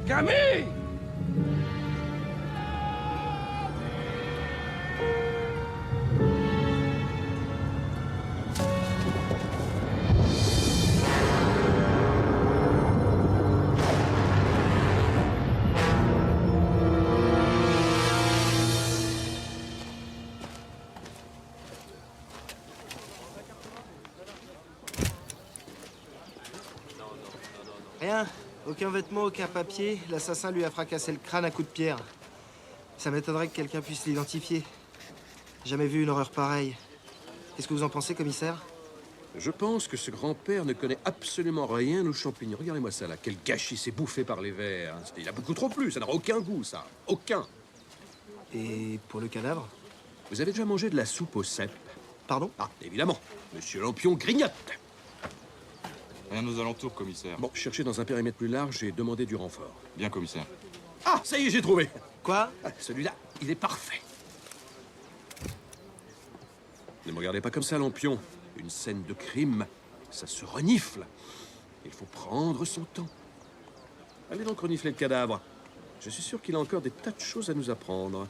Camille! Rien. Aucun vêtement, aucun papier. L'assassin lui a fracassé le crâne à coups de pierre. Ça m'étonnerait que quelqu'un puisse l'identifier. Jamais vu une horreur pareille. Qu'est-ce que vous en pensez, commissaire? Je pense que ce grand-père ne connaît absolument rien aux champignons. Regardez-moi ça, là. Quel gâchis, c'est bouffé par les vers. Il a beaucoup trop plu, ça n'a aucun goût, ça. Aucun. Et pour le cadavre? Vous avez déjà mangé de la soupe au cèpe? Pardon? Ah, évidemment. Monsieur Lampion grignote. Rien aux alentours, commissaire. Bon, cherchez dans un périmètre plus large et demandez du renfort. Bien, commissaire. Ah, ça y est, j'ai trouvé. Quoi? Ah, celui-là, il est parfait. Ne me regardez pas comme ça, Lampion. Une scène de crime, ça se renifle. Il faut prendre son temps. Allez donc renifler le cadavre. Je suis sûr qu'il a encore des tas de choses à nous apprendre.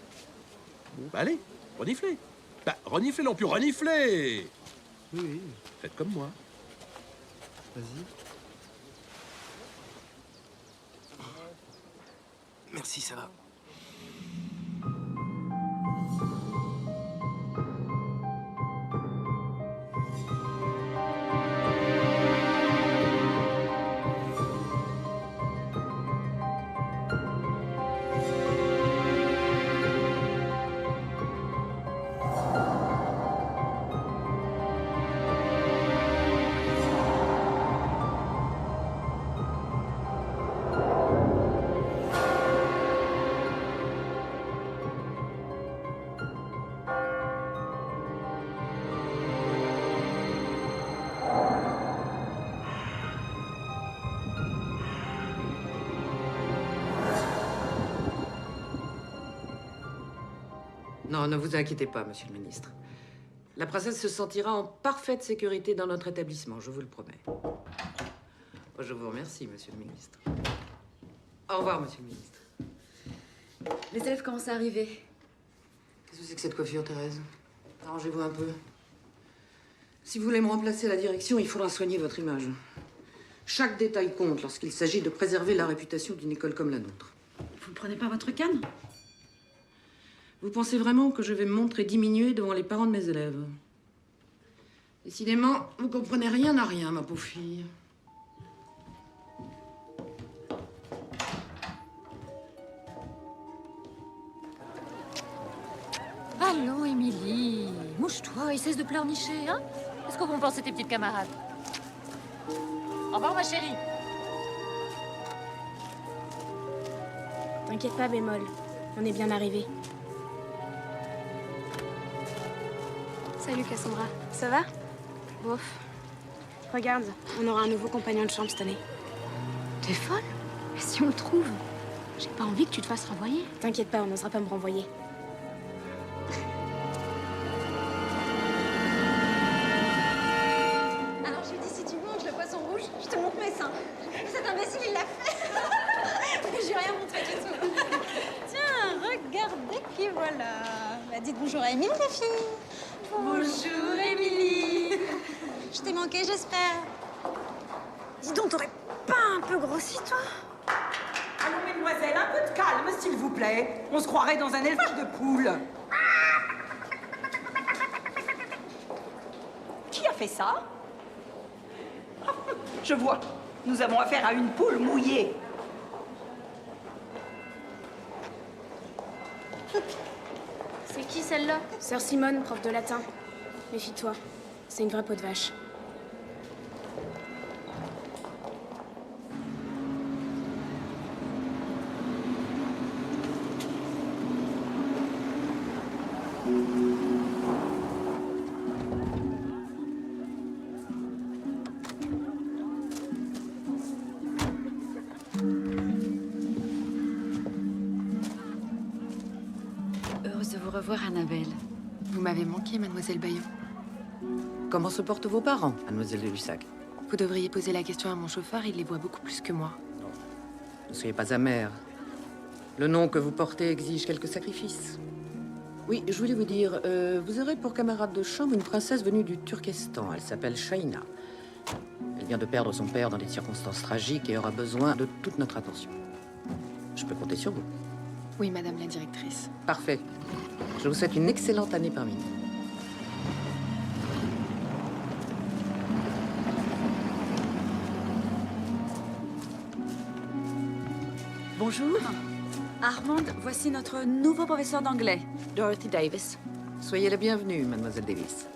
Bah allez, reniflez. Bah, reniflez, Lampion, reniflez. Oui, oui. Faites comme moi. Vas-y. Merci, ça va. Non, ne vous inquiétez pas, monsieur le ministre. La princesse se sentira en parfaite sécurité dans notre établissement, je vous le promets. Je vous remercie, monsieur le ministre. Au revoir, monsieur le ministre. Les élèves commencent à arriver. Qu'est-ce que c'est que cette coiffure, Thérèse? Arrangez-vous un peu. Si vous voulez me remplacer à la direction, il faudra soigner votre image. Chaque détail compte lorsqu'il s'agit de préserver la réputation d'une école comme la nôtre. Vous ne prenez pas votre canne? Vous pensez vraiment que je vais me montrer diminuée devant les parents de mes élèves? Décidément, vous comprenez rien à rien, ma pauvre fille. Allons, Émilie, mouche-toi et cesse de pleurnicher, hein? Qu'est-ce qu'on vont penser tes petites camarades? Au revoir, ma chérie. T'inquiète pas, bémol. On est bien arrivés. Salut, Cassandra. Ça va? Bof. Regarde, on aura un nouveau compagnon de chambre cette année. T'es folle? Mais si on le trouve? J'ai pas envie que tu te fasses renvoyer. T'inquiète pas, on n'osera pas me renvoyer. Alors je lui dis, si tu manges le poisson rouge, je te montre mes seins. Cet imbécile, il l'a fait. Je lui ai rien montré du tout. Tiens, regardez qui voilà. Bah, dites bonjour à Émilie, les filles. Bonjour, Émilie. Je t'ai manqué, j'espère. Dis donc, t'aurais pas un peu grossi, toi? Allons, mesdemoiselles, un peu de calme, s'il vous plaît. On se croirait dans un élevage de poules. Qui a fait ça? Je vois. Nous avons affaire à une poule mouillée. C'est qui celle-là? Sœur Simone, prof de latin. Méfie-toi, c'est une vraie peau de vache. Heureuse de vous revoir, Annabelle. Vous m'avez manqué, mademoiselle Bayon. Comment se portent vos parents, mademoiselle de Lussac? Vous devriez poser la question à mon chauffeur, il les voit beaucoup plus que moi. Ne soyez pas amer. Le nom que vous portez exige quelques sacrifices. Oui, je voulais vous dire, vous aurez pour camarade de chambre une princesse venue du Turkestan. Elle s'appelle Shaina. Elle vient de perdre son père dans des circonstances tragiques et aura besoin de toute notre attention. Je peux compter sur vous. Oui, madame la directrice. Parfait. Je vous souhaite une excellente année parmi nous. Bonjour. Armande, voici notre nouveau professeur d'anglais, Dorothy Davis. Soyez la bienvenue, mademoiselle Davis.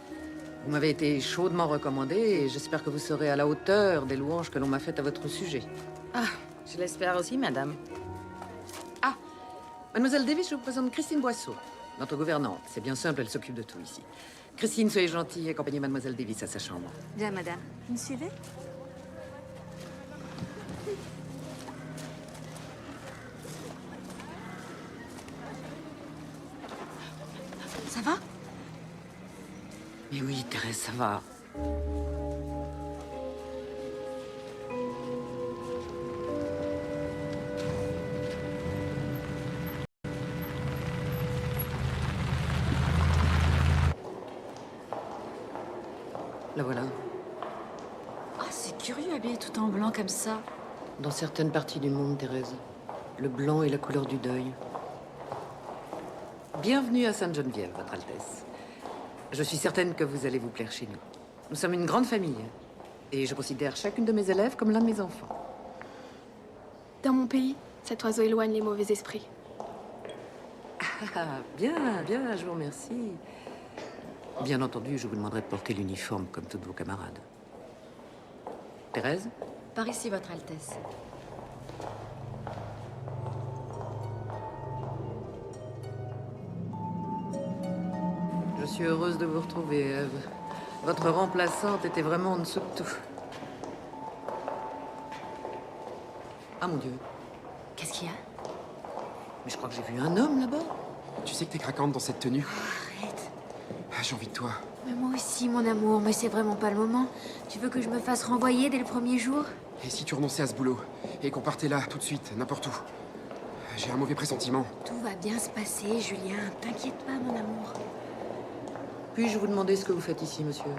Vous m'avez été chaudement recommandée et j'espère que vous serez à la hauteur des louanges que l'on m'a faites à votre sujet. Ah, je l'espère aussi, madame. Ah, mademoiselle Davis, je vous présente Christine Boisseau, notre gouvernante. C'est bien simple, elle s'occupe de tout ici. Christine, soyez gentille, accompagnez mademoiselle Davis à sa chambre. Bien, madame. Vous me suivez? Ça va? Mais oui, Thérèse, ça va. La voilà. Ah, c'est curieux, habillé tout en blanc comme ça. Dans certaines parties du monde, Thérèse, le blanc est la couleur du deuil. Bienvenue à Sainte-Geneviève, Votre Altesse. Je suis certaine que vous allez vous plaire chez nous. Nous sommes une grande famille. Et je considère chacune de mes élèves comme l'un de mes enfants. Dans mon pays, cet oiseau éloigne les mauvais esprits. Ah, bien, bien, je vous remercie. Bien entendu, je vous demanderai de porter l'uniforme comme toutes vos camarades. Thérèse? Par ici, Votre Altesse. Je suis heureuse de vous retrouver, Ève. Votre remplaçante était vraiment en dessous de tout. Ah, mon Dieu. Qu'est-ce qu'il y a? Mais je crois que j'ai vu un homme là-bas. Tu sais que t'es craquante dans cette tenue. Arrête. Ah, j'ai envie de toi. Mais moi aussi, mon amour, mais c'est vraiment pas le moment. Tu veux que je me fasse renvoyer dès le premier jour? Et si tu renonçais à ce boulot et qu'on partait là, tout de suite, n'importe où? J'ai un mauvais pressentiment. Tout va bien se passer, Julien. T'inquiète pas, mon amour. Puis-je vous demander ce que vous faites ici, monsieur?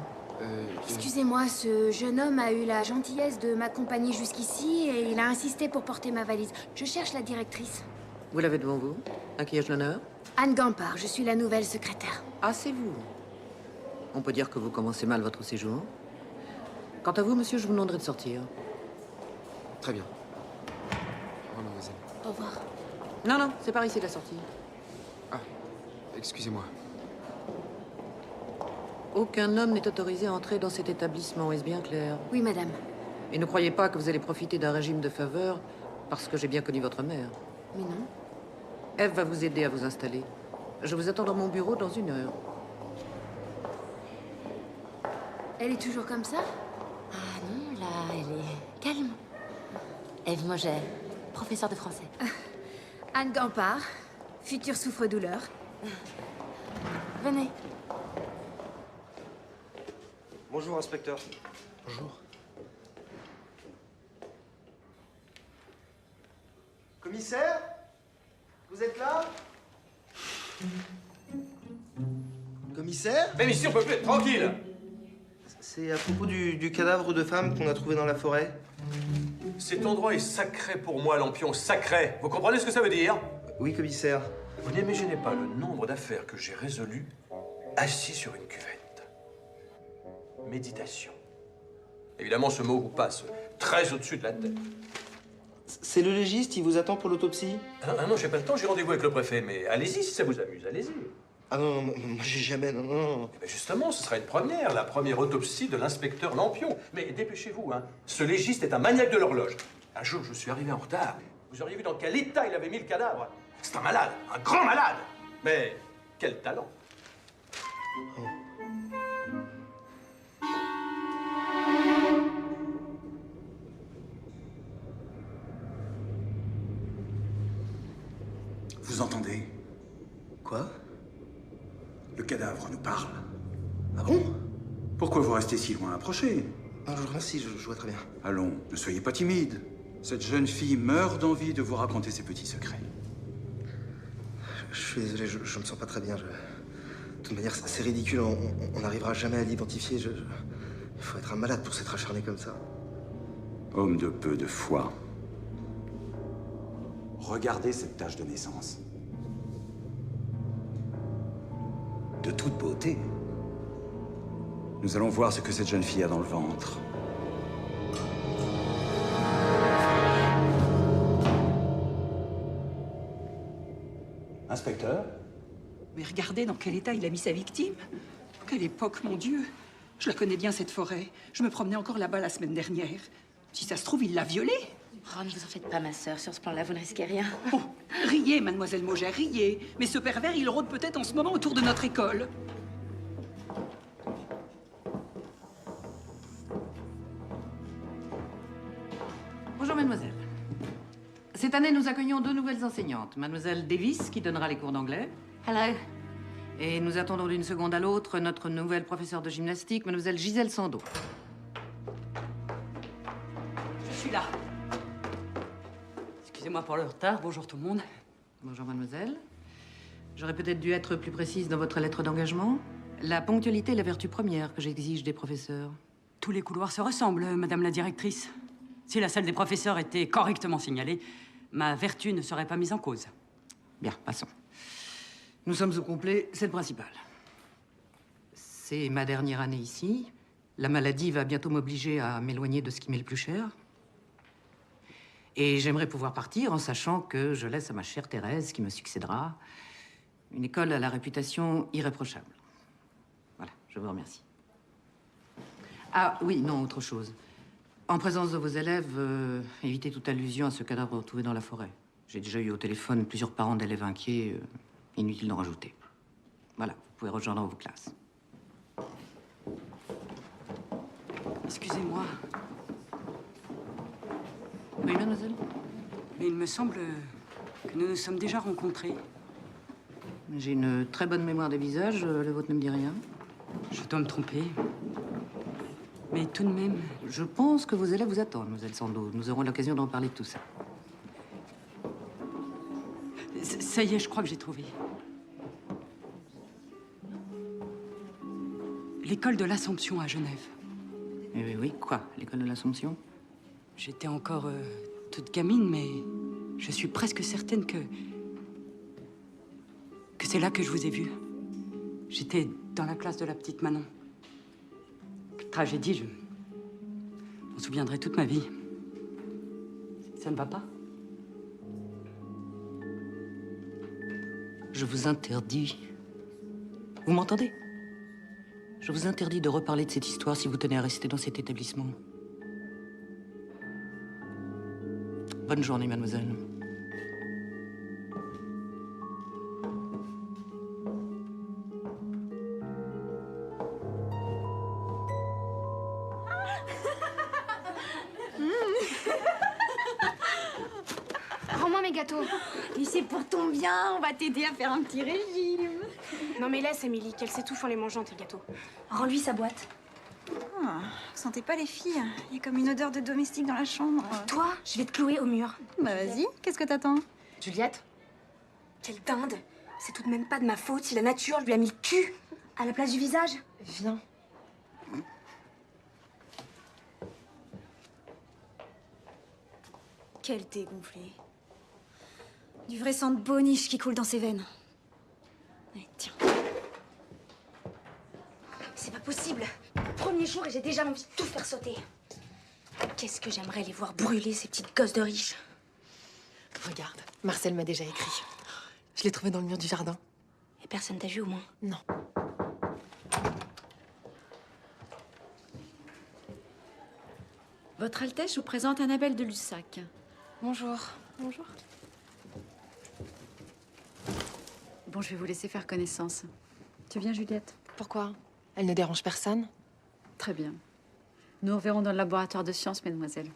Excusez-moi, ce jeune homme a eu la gentillesse de m'accompagner jusqu'ici et il a insisté pour porter ma valise. Je cherche la directrice. Vous l'avez devant vous? À qui ai-je l'honneur? Anne Gampard, je suis la nouvelle secrétaire. Ah, c'est vous. On peut dire que vous commencez mal votre séjour. Quant à vous, monsieur, je vous demanderai de sortir. Très bien. Au revoir, mademoiselle. Au revoir. Non, non, c'est par ici la sortie. Ah, excusez-moi. Aucun homme n'est autorisé à entrer dans cet établissement, est-ce bien clair? Oui, madame. Et ne croyez pas que vous allez profiter d'un régime de faveur parce que j'ai bien connu votre mère. Mais non. Ève va vous aider à vous installer. Je vous attends dans mon bureau dans 1 heure. Elle est toujours comme ça? Ah non, là, elle est calme. Ève Moget, professeure de français. Anne Gampard, future souffre-douleur. Venez. Bonjour, inspecteur. Bonjour. Commissaire? Vous êtes là? Commissaire? Mais monsieur, on peut plus être tranquille. C'est à propos du cadavre de femme qu'on a trouvé dans la forêt. Cet endroit est sacré pour moi, Lampion, sacré. Vous comprenez ce que ça veut dire? Oui, commissaire. Vous n'imaginez pas le nombre d'affaires que j'ai résolues assis sur une cuvette. Méditation. Évidemment, ce mot vous passe très au-dessus de la tête. C'est le légiste, il vous attend pour l'autopsie? Ah non, j'ai pas le temps, j'ai rendez-vous avec le préfet, mais allez-y si ça vous amuse, allez-y. Ah non, moi j'ai jamais, non. Eh bien justement, ce sera une première, la première autopsie de l'inspecteur Lampion. Mais dépêchez-vous, hein. Ce légiste est un maniaque de l'horloge. Un jour, je suis arrivé en retard. Vous auriez vu dans quel état il avait mis le cadavre. C'est un malade, un grand malade. Mais quel talent. Vous entendez? Quoi? Le cadavre nous parle. Ah bon? Pourquoi vous restez si loin? Approchez. Non, je vous remercie, je vois très bien. Allons, ne soyez pas timide. Cette jeune fille meurt d'envie de vous raconter ses petits secrets. Je suis désolé, je me sens pas très bien. De toute manière, c'est ridicule. On n'arrivera jamais à l'identifier. Il faut être un malade pour s'être acharné comme ça. Homme de peu de foi. Regardez cette tache de naissance. De toute beauté. Nous allons voir ce que cette jeune fille a dans le ventre. Inspecteur? Mais regardez dans quel état il a mis sa victime. Quelle époque, mon Dieu. Je la connais bien, cette forêt. Je me promenais encore là-bas la semaine dernière. Si ça se trouve, il l'a violée. Oh, ne vous en faites pas, ma sœur. Sur ce plan-là, vous ne risquez rien. Oh, riez, mademoiselle Maugère, riez. Mais ce pervers, il rôde peut-être en ce moment autour de notre école. Bonjour, mademoiselle. Cette année, nous accueillons 2 nouvelles enseignantes. Mademoiselle Davis, qui donnera les cours d'anglais. Hello. Et nous attendons d'une seconde à l'autre notre nouvelle professeure de gymnastique, mademoiselle Gisèle Sando. Je suis là. Excusez-moi pour le retard. Bonjour tout le monde. Bonjour, mademoiselle. J'aurais peut-être dû être plus précise dans votre lettre d'engagement. La ponctualité est la vertu première que j'exige des professeurs. Tous les couloirs se ressemblent, madame la directrice. Si la salle des professeurs était correctement signalée, ma vertu ne serait pas mise en cause. Bien, passons. Nous sommes au complet, c'est le principal. C'est ma dernière année ici. La maladie va bientôt m'obliger à m'éloigner de ce qui m'est le plus cher. Et j'aimerais pouvoir partir en sachant que je laisse à ma chère Thérèse, qui me succédera, une école à la réputation irréprochable. Voilà, je vous remercie. Ah oui, non, autre chose. En présence de vos élèves, évitez toute allusion à ce cadavre retrouvé dans la forêt. J'ai déjà eu au téléphone plusieurs parents d'élèves inquiets. Inutile d'en rajouter. Voilà, vous pouvez rejoindre vos classes. Excusez-moi, Oui, mademoiselle? mais il me semble que nous nous sommes déjà rencontrés. J'ai une très bonne mémoire des visages. Le vôtre ne me dit rien. Je dois me tromper. Mais tout de même... Je pense que vos élèves vous attendent, mademoiselle Sando. Nous aurons l'occasion d'en parler de tout ça. Ça y est, je crois que j'ai trouvé. L'école de l'Assomption à Genève. Oui, oui, quoi? L'école de l'Assomption? J'étais encore toute gamine, mais je suis presque certaine que c'est là que je vous ai vu. J'étais dans la classe de la petite Manon. Quelle tragédie, je m'en souviendrai toute ma vie. Ça ne va pas? Je vous interdis. Vous m'entendez? Je vous interdis de reparler de cette histoire si vous tenez à rester dans cet établissement. Bonne journée, mademoiselle. Rends-moi mes gâteaux. Et c'est pour ton bien, on va t'aider à faire un petit régime. Non mais laisse, Émilie, qu'elle s'étouffe en les mangeant, tes gâteaux. Rends-lui sa boîte. Ah, vous sentez pas les filles? Il y a comme une odeur de domestique dans la chambre. Toi, je vais te clouer au mur. Bah vas-y, qu'est-ce que t'attends? Juliette? Quelle dinde. C'est tout de même pas de ma faute si la nature lui a mis le cul à la place du visage. Viens. Quel dégonflé. Du vrai sang de boniche qui coule dans ses veines. Allez, tiens. C'est pas possible. Premier jour et j'ai déjà envie de tout faire sauter. Qu'est-ce que j'aimerais les voir brûler, ces petites gosses de riches. Regarde, Marcel m'a déjà écrit. Je l'ai trouvé dans le mur du jardin. Et personne t'a vu au moins? Non. Votre Altesse, je vous présente Annabelle de Lussac. Bonjour. Bonjour. Bon, je vais vous laisser faire connaissance. Tu viens, Juliette? Pourquoi? Elle ne dérange personne? Très bien. Nous reverrons dans le laboratoire de sciences, mesdemoiselles.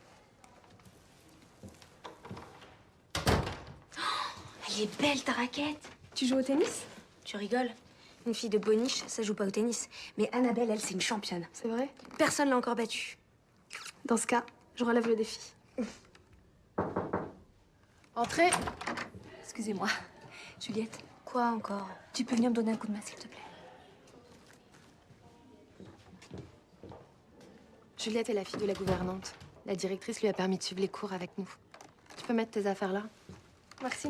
Elle est belle, ta raquette. Tu joues au tennis? Tu rigoles? Une fille de boniche, ça joue pas au tennis. Mais Annabelle, elle, c'est une championne. C'est vrai? Personne l'a encore battue. Dans ce cas, je relève le défi. Entrez. Excusez-moi. Juliette. Quoi encore? Tu peux venir me donner un coup de main, s'il te plaît? Juliette est la fille de la gouvernante. La directrice lui a permis de suivre les cours avec nous. Tu peux mettre tes affaires là? Merci.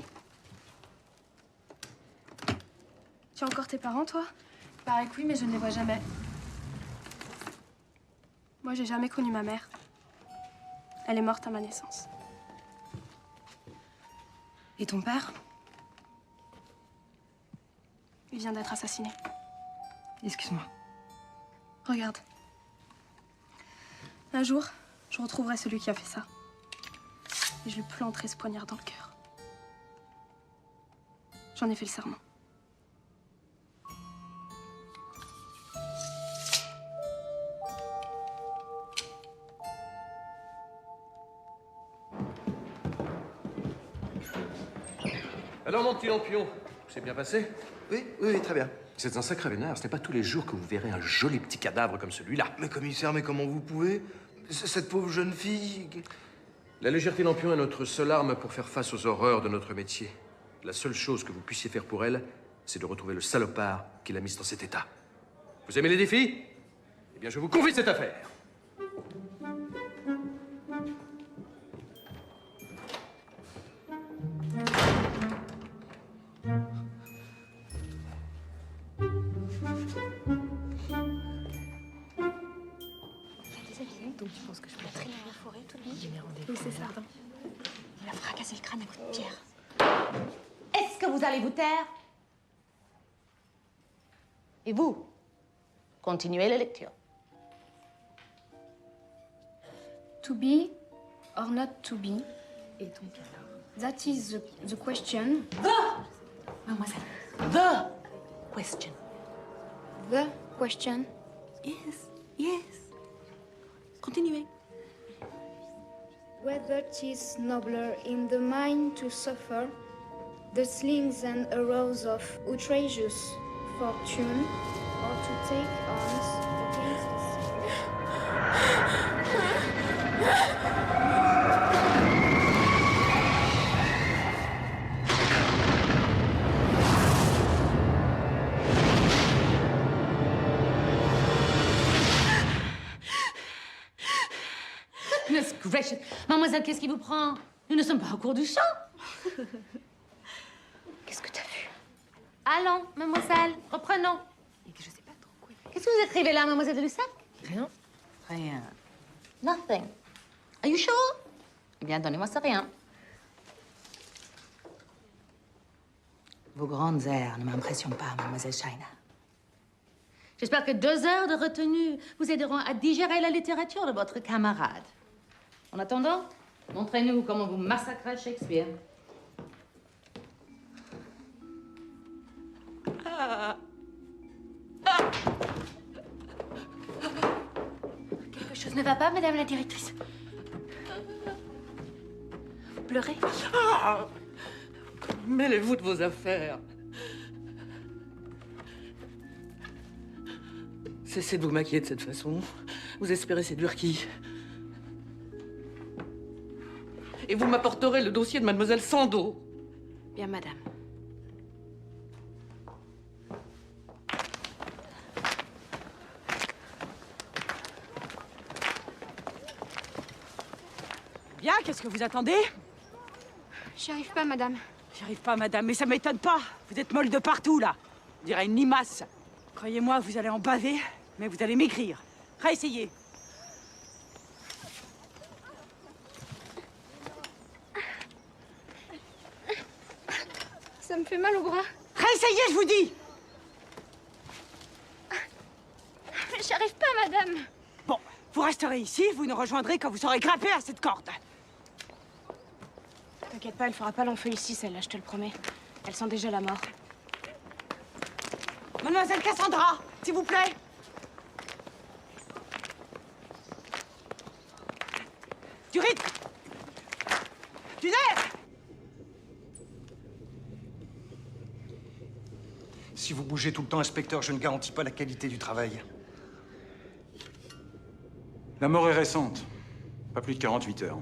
Tu as encore tes parents, toi? Paraît que oui, mais je ne les vois jamais. Moi, j'ai jamais connu ma mère. Elle est morte à ma naissance. Et ton père? Il vient d'être assassiné. Excuse-moi. Regarde. Un jour, je retrouverai celui qui a fait ça. Et je lui planterai ce poignard dans le cœur. J'en ai fait le serment. Alors, mon petit lampion, c'est bien passé? Oui, très bien. Vous êtes un sacré vénard. Ce n'est pas tous les jours que vous verrez un joli petit cadavre comme celui-là. Mais commissaire, mais comment vous pouvez? Cette pauvre jeune fille... La légèreté lampion est notre seule arme pour faire face aux horreurs de notre métier. La seule chose que vous puissiez faire pour elle, c'est de retrouver le salopard qui l'a mise dans cet état. Vous aimez les défis? Eh bien, je vous confie cette affaire. Donc tu penses que je peux traîner dans la forêt toute nuit? J'ai mes rendez-vous. Oui, c'est ça. Il a fracassé le crâne à coups de pierre. Est-ce que vous allez vous taire? Et vous, continuez la lecture. To be or not to be? Et ton cadavre? That is the question. Mademoiselle. The question. The question. Yes. Continuez. Whether 'tis nobler in the mind to suffer the slings and arrows of outrageous fortune, or to take arms against the Goodness gracious. Mademoiselle, qu'est-ce qui vous prend? Nous ne sommes pas au cours du chant. Qu'est-ce que t'as vu? Allons, mademoiselle, reprenons. Je sais pas trop quoi. Qu'est-ce que vous écrivez là, mademoiselle de Lussac? Rien. Rien. Nothing. Are you sure? Eh bien, donnez-moi ça rien. Vos grandes airs ne m'impressionnent pas, mademoiselle Shaina. J'espère que 2 heures de retenue vous aideront à digérer la littérature de votre camarade. En attendant, montrez-nous comment vous massacrez Shakespeare. Quelque chose ne va pas, madame la directrice? Vous pleurez? Mêlez-vous de vos affaires. Cessez de vous maquiller de cette façon. Vous espérez séduire qui? Et vous m'apporterez le dossier de mademoiselle Sando. Bien, madame. Bien, qu'est-ce que vous attendez? J'y arrive pas, madame. J'y arrive pas, madame, mais ça m'étonne pas. Vous êtes molle de partout, là. On dirait une limace. Croyez-moi, vous allez en baver, mais vous allez maigrir. Réessayez. Ça me fait mal au bras. Réessayez, je vous dis! J'y arrive pas, madame. Bon, vous resterez ici, vous nous rejoindrez quand vous serez grimpé à cette corde. T'inquiète pas, elle fera pas long feu ici, celle-là, je te le promets. Elle sent déjà la mort. Mademoiselle Cassandra, s'il vous plaît. Du rythme. Du nerf. Si vous bougez tout le temps, inspecteur, je ne garantis pas la qualité du travail. La mort est récente. Pas plus de 48 heures.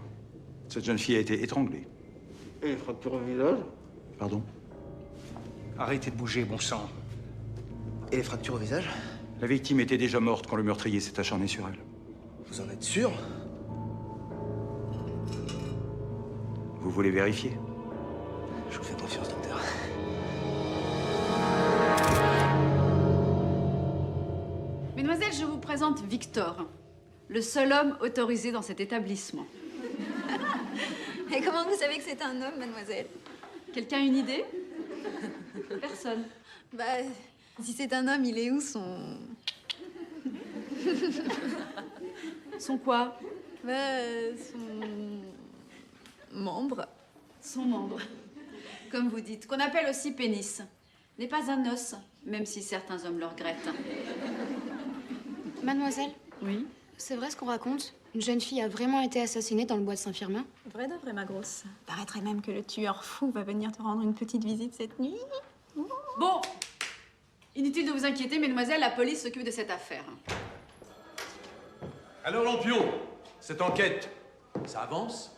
Cette jeune fille a été étranglée. Et les fractures au visage? Pardon? Arrêtez de bouger, bon sang. Et les fractures au visage? La victime était déjà morte quand le meurtrier s'est acharné sur elle. Vous en êtes sûr? Vous voulez vérifier? Je vous fais confiance, docteur. Mesdemoiselles, je vous présente Victor, le seul homme autorisé dans cet établissement. Et comment vous savez que c'est un homme, mademoiselle? Quelqu'un a une idée? Personne. Bah, si c'est un homme, il est où son... Son quoi? Son... membre. Son membre. Comme vous dites, qu'on appelle aussi pénis. N'est pas un os, même si certains hommes le regrettent. Mademoiselle? Oui? C'est vrai ce qu'on raconte? Une jeune fille a vraiment été assassinée dans le bois de Saint-Firmin? Vrai de vrai, ma grosse. Paraîtrait même que le tueur fou va venir te rendre une petite visite cette nuit. Bon, inutile de vous inquiéter, mesdemoiselles, la police s'occupe de cette affaire. Alors, Lampion, cette enquête, ça avance?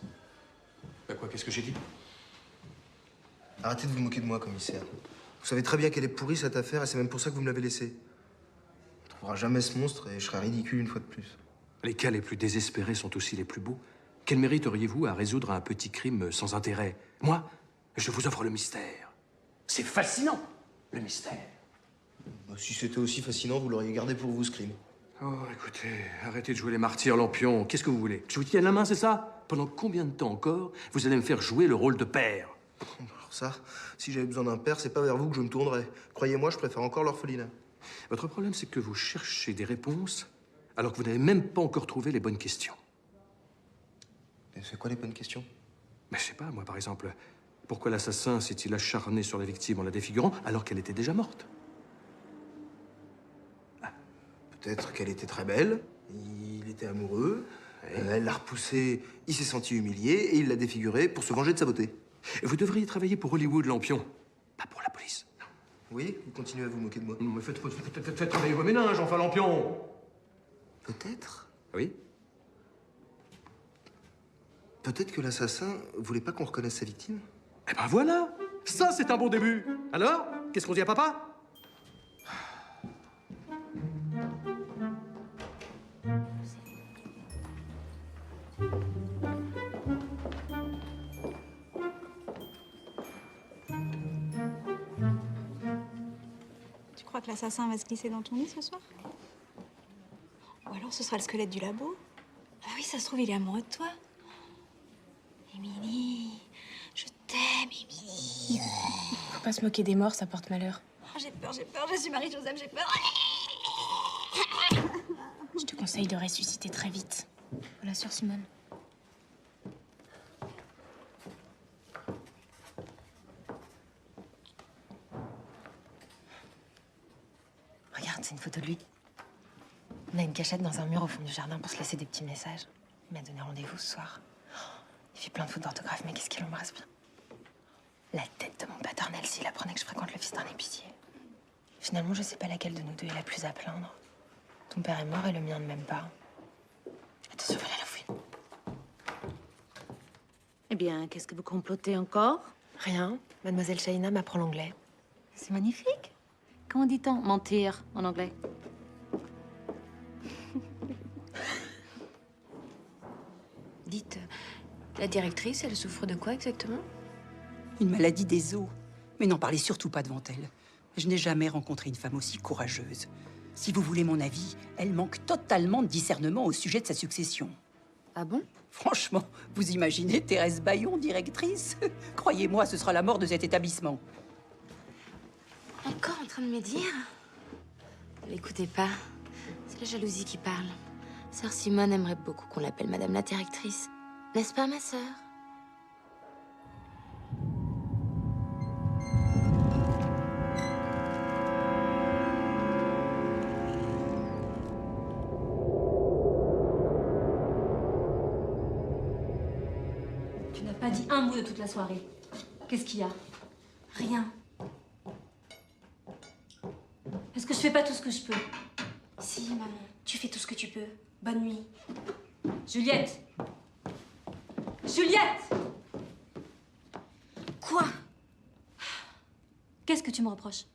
Bah quoi, qu'est-ce que j'ai dit? Arrêtez de vous moquer de moi, commissaire. Vous savez très bien qu'elle est pourrie, cette affaire, et c'est même pour ça que vous me l'avez laissée. On ne trouvera jamais ce monstre, et je serai ridicule une fois de plus. Les cas les plus désespérés sont aussi les plus beaux. Quel mérite auriez-vous à résoudre un petit crime sans intérêt? Moi, je vous offre le mystère. C'est fascinant, le mystère. Bah, si c'était aussi fascinant, vous l'auriez gardé pour vous, ce crime. Oh, écoutez, arrêtez de jouer les martyrs, Lampion. Qu'est-ce que vous voulez? Je vous tienne la main, c'est ça? Pendant combien de temps encore vous allez me faire jouer le rôle de père? Alors ça, si j'avais besoin d'un père, c'est pas vers vous que je me tournerais. Croyez-moi, je préfère encore l'orphelinat. Votre problème, c'est que vous cherchez des réponses alors que vous n'avez même pas encore trouvé les bonnes questions. Et c'est quoi les bonnes questions? Mais je sais pas, moi, par exemple, pourquoi l'assassin s'est-il acharné sur la victime en la défigurant alors qu'elle était déjà morte? Peut-être qu'elle était très belle, il était amoureux, elle l'a repoussé, il s'est senti humilié et il l'a défiguré pour se venger de sa beauté. Vous devriez travailler pour Hollywood, Lampion, pas pour la police. Oui, vous continuez à vous moquer de moi. Mais faites travailler vos méninges, enfin, Lampion. Peut-être. Oui? Peut-être que l'assassin voulait pas qu'on reconnaisse sa victime. Eh ben voilà! Ça, c'est un bon début. Alors, qu'est-ce qu'on dit à papa? Tu crois que l'assassin va se glisser dans ton lit ce soir? Ou alors ce sera le squelette du labo? Ah oui, ça se trouve, il est amoureux de toi. Émilie, je t'aime, Émilie. Faut pas se moquer des morts, ça porte malheur. Oh, j'ai peur, je suis Marie-Joseph, j'ai peur. Je te conseille de ressusciter très vite. Voilà, sur Simone. Regarde, c'est une photo de lui. On a une cachette dans un mur au fond du jardin pour se laisser des petits messages. Il m'a donné rendez-vous ce soir. Il fait plein de fautes d'orthographe, mais qu'est-ce qu'il embrasse bien. La tête de mon paternel s'il apprenait que je fréquente le fils d'un épicier. Finalement, je sais pas laquelle de nous deux est la plus à plaindre. Ton père est mort et le mien ne m'aime pas. Attention, voilà la fouine. Eh bien, qu'est-ce que vous complotez encore? Rien. Mademoiselle Shaina m'apprend l'anglais. C'est magnifique. Comment dit-on mentir en anglais? Dites, la directrice, elle souffre de quoi exactement? Une maladie des os. Mais n'en parlez surtout pas devant elle. Je n'ai jamais rencontré une femme aussi courageuse. Si vous voulez mon avis, elle manque totalement de discernement au sujet de sa succession. Ah bon? Franchement, vous imaginez Thérèse Bayon, directrice? Croyez-moi, ce sera la mort de cet établissement. Encore en train de me dire? L'écoutez pas. C'est la jalousie qui parle. Sœur Simone aimerait beaucoup qu'on l'appelle Madame la directrice. N'est-ce pas, ma sœur? Tu n'as pas dit un mot de toute la soirée. Qu'est-ce qu'il y a? Rien. Est-ce que je fais pas tout ce que je peux? Si, maman. Tu fais tout ce que tu peux. Bonne nuit. Juliette! Juliette! Qu'est-ce que tu me reproches?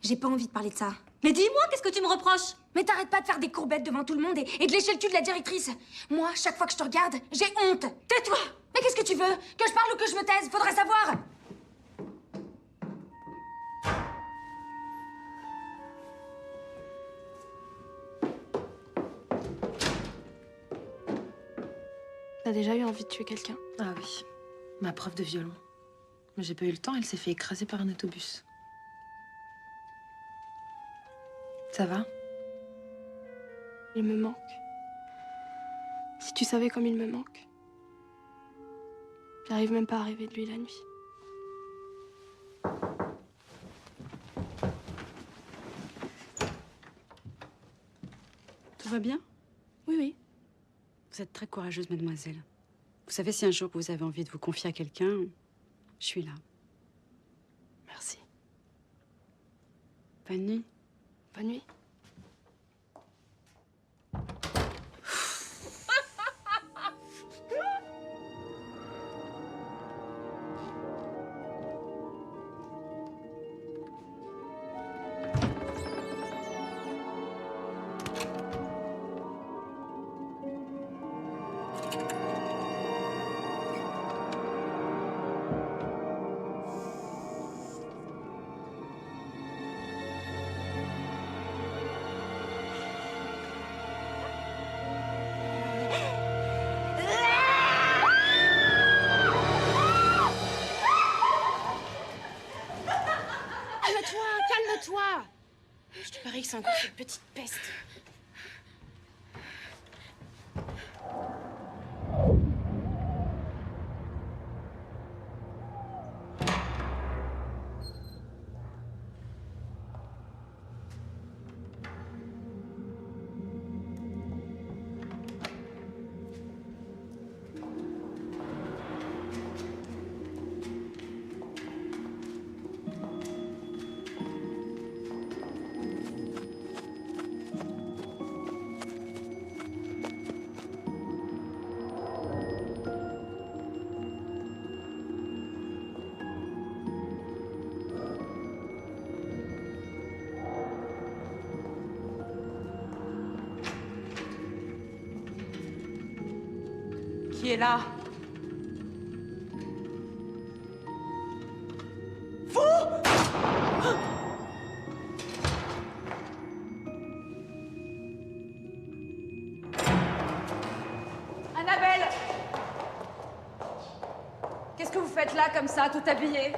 J'ai pas envie de parler de ça. Mais dis-moi, qu'est-ce que tu me reproches? Mais t'arrêtes pas de faire des courbettes devant tout le monde et de lécher le cul de la directrice. Moi, chaque fois que je te regarde, j'ai honte. Tais-toi. Mais qu'est-ce que tu veux? Que je parle ou que je me taise? Faudrait savoir. T'as déjà eu envie de tuer quelqu'un? Ah oui, ma prof de violon. Mais j'ai pas eu le temps, elle s'est fait écraser par un autobus. Ça va? Il me manque. Si tu savais comme il me manque. J'arrive même pas à rêver de lui la nuit. Tout va bien? Oui, oui. Vous êtes très courageuse, mademoiselle. Vous savez, si un jour vous avez envie de vous confier à quelqu'un, je suis là. Merci. Bonne nuit. Bonne nuit. Calme-toi, calme-toi. Je te parie que c'est encore cette petite peste. Qui est là? Annabelle! Qu'est-ce que vous faites là, comme ça, tout habillée?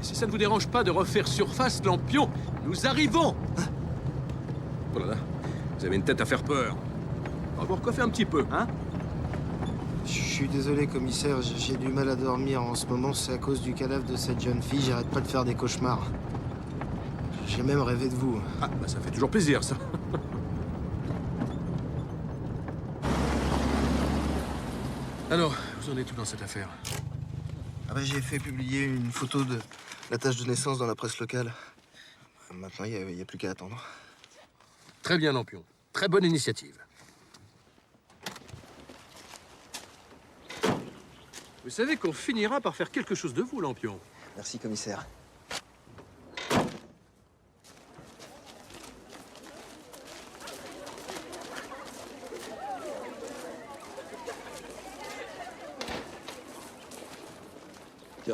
Si ça ne vous dérange pas de refaire surface, Lampion, nous arrivons! Oh là là, vous avez une tête à faire peur. On va vous recoiffer un petit peu, hein? Je suis désolé, commissaire, j'ai du mal à dormir en ce moment. C'est à cause du cadavre de cette jeune fille. J'arrête pas de faire des cauchemars. J'ai même rêvé de vous. Ah, bah ça fait toujours plaisir, ça. Alors, vous en êtes tout dans cette affaire? Ah bah, j'ai fait publier une photo de la tâche de naissance dans la presse locale. Maintenant, il n'y a plus qu'à attendre. Très bien, Lampion. Très bonne initiative. Vous savez qu'on finira par faire quelque chose de vous, Lampion. Merci, commissaire.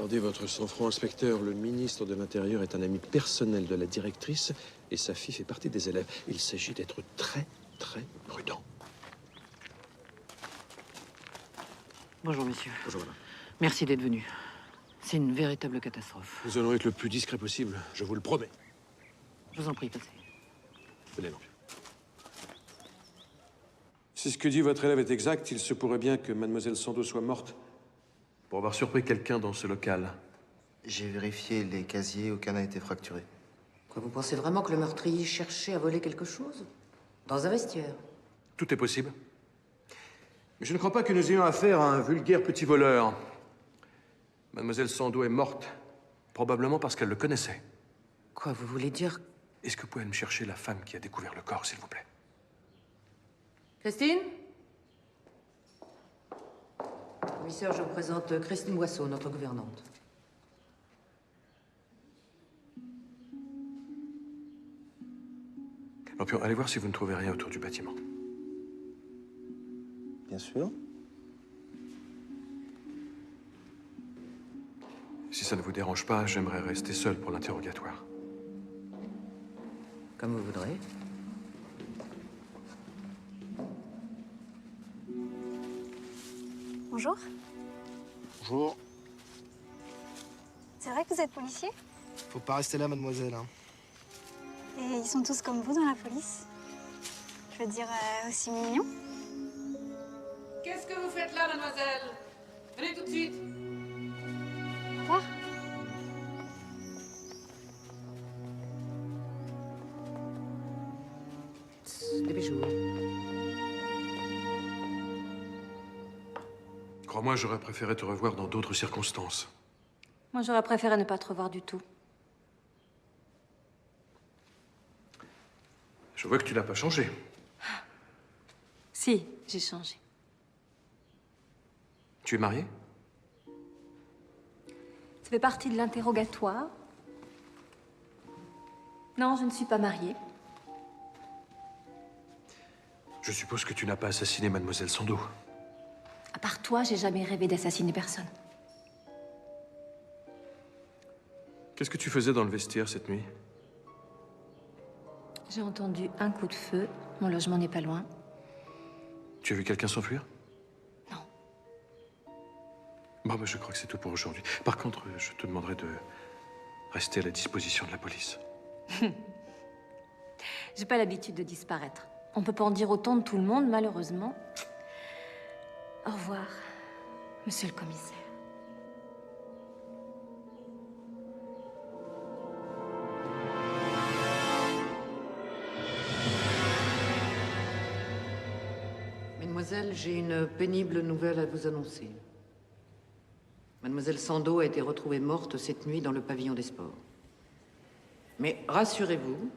Gardez votre sang-froid, inspecteur. Le ministre de l'Intérieur est un ami personnel de la directrice et sa fille fait partie des élèves. Il s'agit d'être très, très prudent. Bonjour, monsieur. Bonjour, madame. Merci d'être venu. C'est une véritable catastrophe. Nous allons être le plus discret possible, je vous le promets. Je vous en prie, passez. Venez, Lampion. Si ce que dit votre élève est exact, il se pourrait bien que mademoiselle Sando soit morte pour avoir surpris quelqu'un dans ce local. J'ai vérifié les casiers, aucun n'a été fracturé. Quoi, vous pensez vraiment que le meurtrier cherchait à voler quelque chose? Dans un vestiaire? Tout est possible. Mais je ne crois pas que nous ayons affaire à un vulgaire petit voleur. Mademoiselle Sando est morte, probablement parce qu'elle le connaissait. Quoi, vous voulez dire? Est-ce que vous pouvez me chercher la femme qui a découvert le corps, s'il vous plaît? Christine? Commissaire, je vous présente Christine Boisseau, notre gouvernante. Lampion, allez voir si vous ne trouvez rien autour du bâtiment. Bien sûr. Si ça ne vous dérange pas, j'aimerais rester seul pour l'interrogatoire. Comme vous voudrez. Bonjour. Bonjour. C'est vrai que vous êtes policier? Faut pas rester là, mademoiselle. Hein. Et ils sont tous comme vous dans la police? Je veux dire, aussi mignons? Qu'est-ce que vous faites là, mademoiselle? Venez tout de suite. Quoi? Dépêchez-vous. Crois-moi, j'aurais préféré te revoir dans d'autres circonstances. Moi, j'aurais préféré ne pas te revoir du tout. Je vois que tu n'as pas changé. Si, j'ai changé. Tu es mariée? Ça fait partie de l'interrogatoire. Non, je ne suis pas mariée. Je suppose que tu n'as pas assassiné mademoiselle Sando. À part toi, j'ai jamais rêvé d'assassiner personne. Qu'est-ce que tu faisais dans le vestiaire cette nuit? J'ai entendu un coup de feu. Mon logement n'est pas loin. Tu as vu quelqu'un s'enfuir? Non. Bon, bah, je crois que c'est tout pour aujourd'hui. Par contre, je te demanderai de rester à la disposition de la police. J'ai pas l'habitude de disparaître. On peut pas en dire autant de tout le monde, malheureusement. Au revoir, monsieur le commissaire. Mademoiselle, j'ai une pénible nouvelle à vous annoncer. Mademoiselle Sando a été retrouvée morte cette nuit dans le pavillon des sports. Mais rassurez-vous,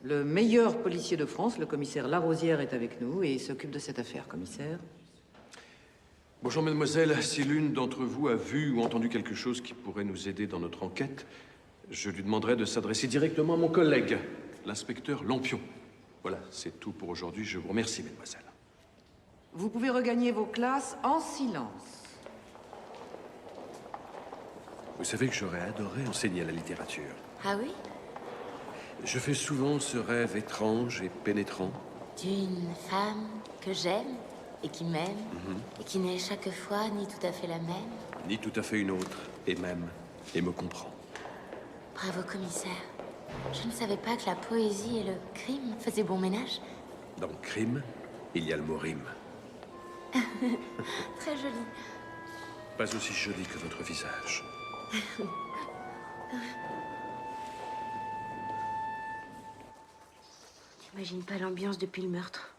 le meilleur policier de France, le commissaire Larosière, est avec nous et s'occupe de cette affaire, commissaire. Bonjour, mademoiselle. Si l'une d'entre vous a vu ou entendu quelque chose qui pourrait nous aider dans notre enquête, je lui demanderai de s'adresser directement à mon collègue, l'inspecteur Lampion. Voilà, c'est tout pour aujourd'hui. Je vous remercie, mademoiselle. Vous pouvez regagner vos classes en silence. Vous savez que j'aurais adoré enseigner la littérature. Ah oui? Je fais souvent ce rêve étrange et pénétrant. D'une femme que j'aime et qui m'aime et qui n'est chaque fois ni tout à fait la même. Ni tout à fait une autre, et même, et me comprend. Bravo, commissaire. Je ne savais pas que la poésie et le crime faisaient bon ménage. Dans crime, il y a le mot rime. Très joli. Pas aussi joli que votre visage. T'imagines pas l'ambiance depuis le meurtre?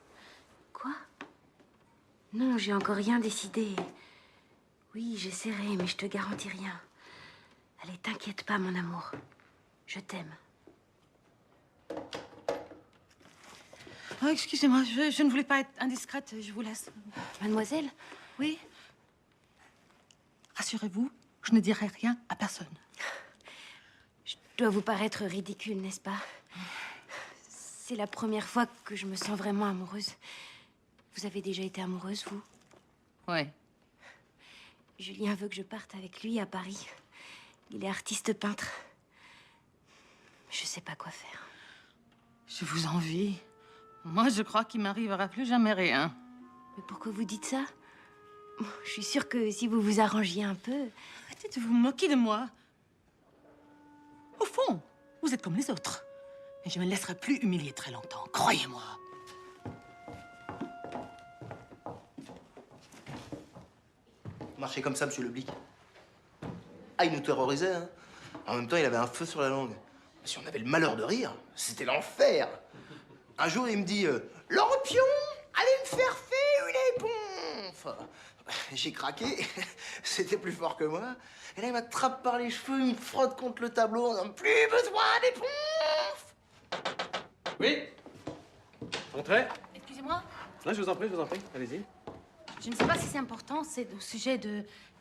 Quoi? Non, j'ai encore rien décidé. Oui, j'essaierai, mais je te garantis rien. Allez, t'inquiète pas, mon amour. Je t'aime. Oh, excusez-moi, je ne voulais pas être indiscrète, je vous laisse. Mademoiselle? Oui? Rassurez-vous, je ne dirai rien à personne. Je dois vous paraître ridicule, n'est-ce pas? C'est la première fois que je me sens vraiment amoureuse. Vous avez déjà été amoureuse, vous? Ouais. Julien veut que je parte avec lui à Paris. Il est artiste peintre. Je sais pas quoi faire. Je vous envie. Moi, je crois qu'il m'arrivera plus jamais rien. Mais pourquoi vous dites ça? Je suis sûre que si vous vous arrangiez un peu... Arrêtez de vous moquer de moi. Au fond, vous êtes comme les autres. Et je me laisserai plus humilier très longtemps, croyez-moi. Marchez comme ça, monsieur Leblic. Ah, il nous terrorisait, hein. En même temps, il avait un feu sur la langue. Si on avait le malheur de rire, c'était l'enfer. Un jour, il me dit Lampion, allez me faire faire une éponge. J'ai craqué, c'était plus fort que moi. Et là, il m'attrape par les cheveux, il me frotte contre le tableau en disant plus besoin d'éponge. Oui. Entrez. Excusez-moi, Là, je vous en prie, allez-y. je ne sais pas si c'est important, c'est au sujet de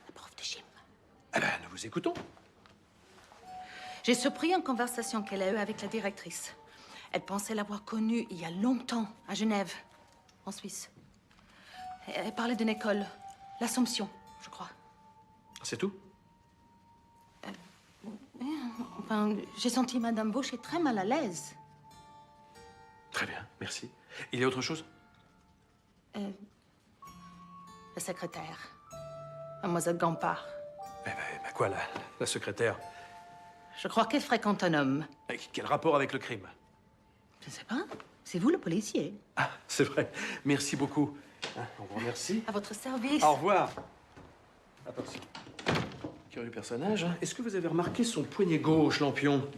la prof de gym. Eh ben, nous vous écoutons. J'ai surpris une conversation qu'elle a eue avec la directrice. Elle pensait l'avoir connue il y a longtemps, à Genève, en Suisse. Elle parlait d'une école, l'Assomption, je crois. C'est tout? Enfin, j'ai senti Madame Baucher très mal à l'aise. Très bien, merci. Il y a autre chose? La secrétaire, Mademoiselle Gampard. Eh ben, quoi, la secrétaire? Je crois qu'elle fréquente un homme. Et quel rapport avec le crime? Je ne sais pas. C'est vous le policier. Ah, c'est vrai. Merci beaucoup. Hein, on vous remercie. À votre service. Au revoir. Attention. Curieux personnage, hein. Est-ce que vous avez remarqué son poignet gauche, Lampion?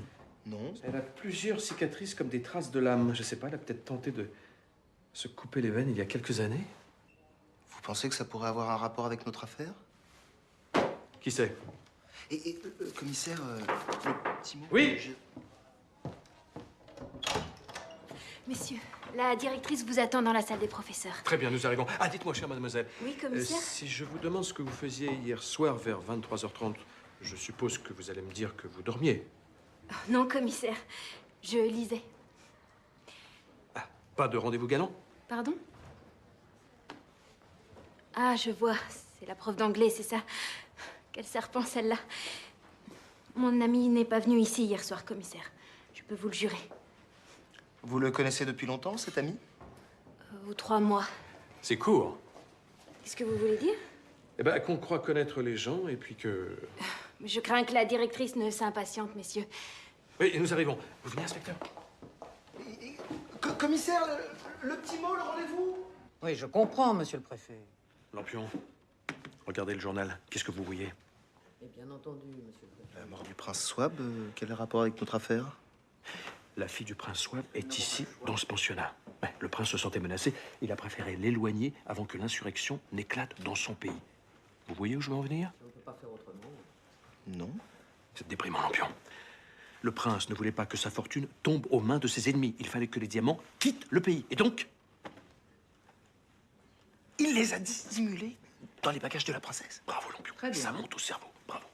Non. Elle a plusieurs cicatrices comme des traces de lame. Je sais pas, elle a peut-être tenté de se couper les veines il y a quelques années. Vous pensez que ça pourrait avoir un rapport avec notre affaire? Qui sait? Et commissaire, le petit mot... Oui. Messieurs, la directrice vous attend dans la salle des professeurs. Très bien, nous arrivons. Ah, dites-moi, chère mademoiselle. Oui, commissaire. Si je vous demande ce que vous faisiez hier soir vers 23h30, je suppose que vous allez me dire que vous dormiez. Non, commissaire. Je lisais. Pas de rendez-vous galant? Pardon? Ah, je vois. C'est la prof d'anglais, c'est ça. Quel serpent, celle-là. Mon ami n'est pas venu ici hier soir, commissaire. Je peux vous le jurer. Vous le connaissez depuis longtemps, cet ami? Ou 3 mois. C'est court. Qu'est-ce que vous voulez dire? Eh ben, qu'on croit connaître les gens et puis que... Je crains que la directrice ne s'impatiente, messieurs. Oui, nous arrivons. Vous venez, inspecteur? Commissaire, le petit mot, le rendez-vous? Oui, je comprends, monsieur le préfet. Lampion, regardez le journal. Qu'est-ce que vous voyez? Et bien entendu, monsieur le préfet. La mort du prince Swab, quel rapport avec notre affaire? La fille du prince Swab est ici, dans ce pensionnat. Ouais, le prince se sentait menacé. Il a préféré l'éloigner avant que l'insurrection n'éclate dans son pays. Vous voyez où je veux en venir? On ne peut pas faire autrement. Non. C'est déprimant, Lampion. Le prince ne voulait pas que sa fortune tombe aux mains de ses ennemis. Il fallait que les diamants quittent le pays. Et donc, il les a dissimulés dans les bagages de la princesse. Bravo, Lampion. Très bien. Ça monte au cerveau. Bravo.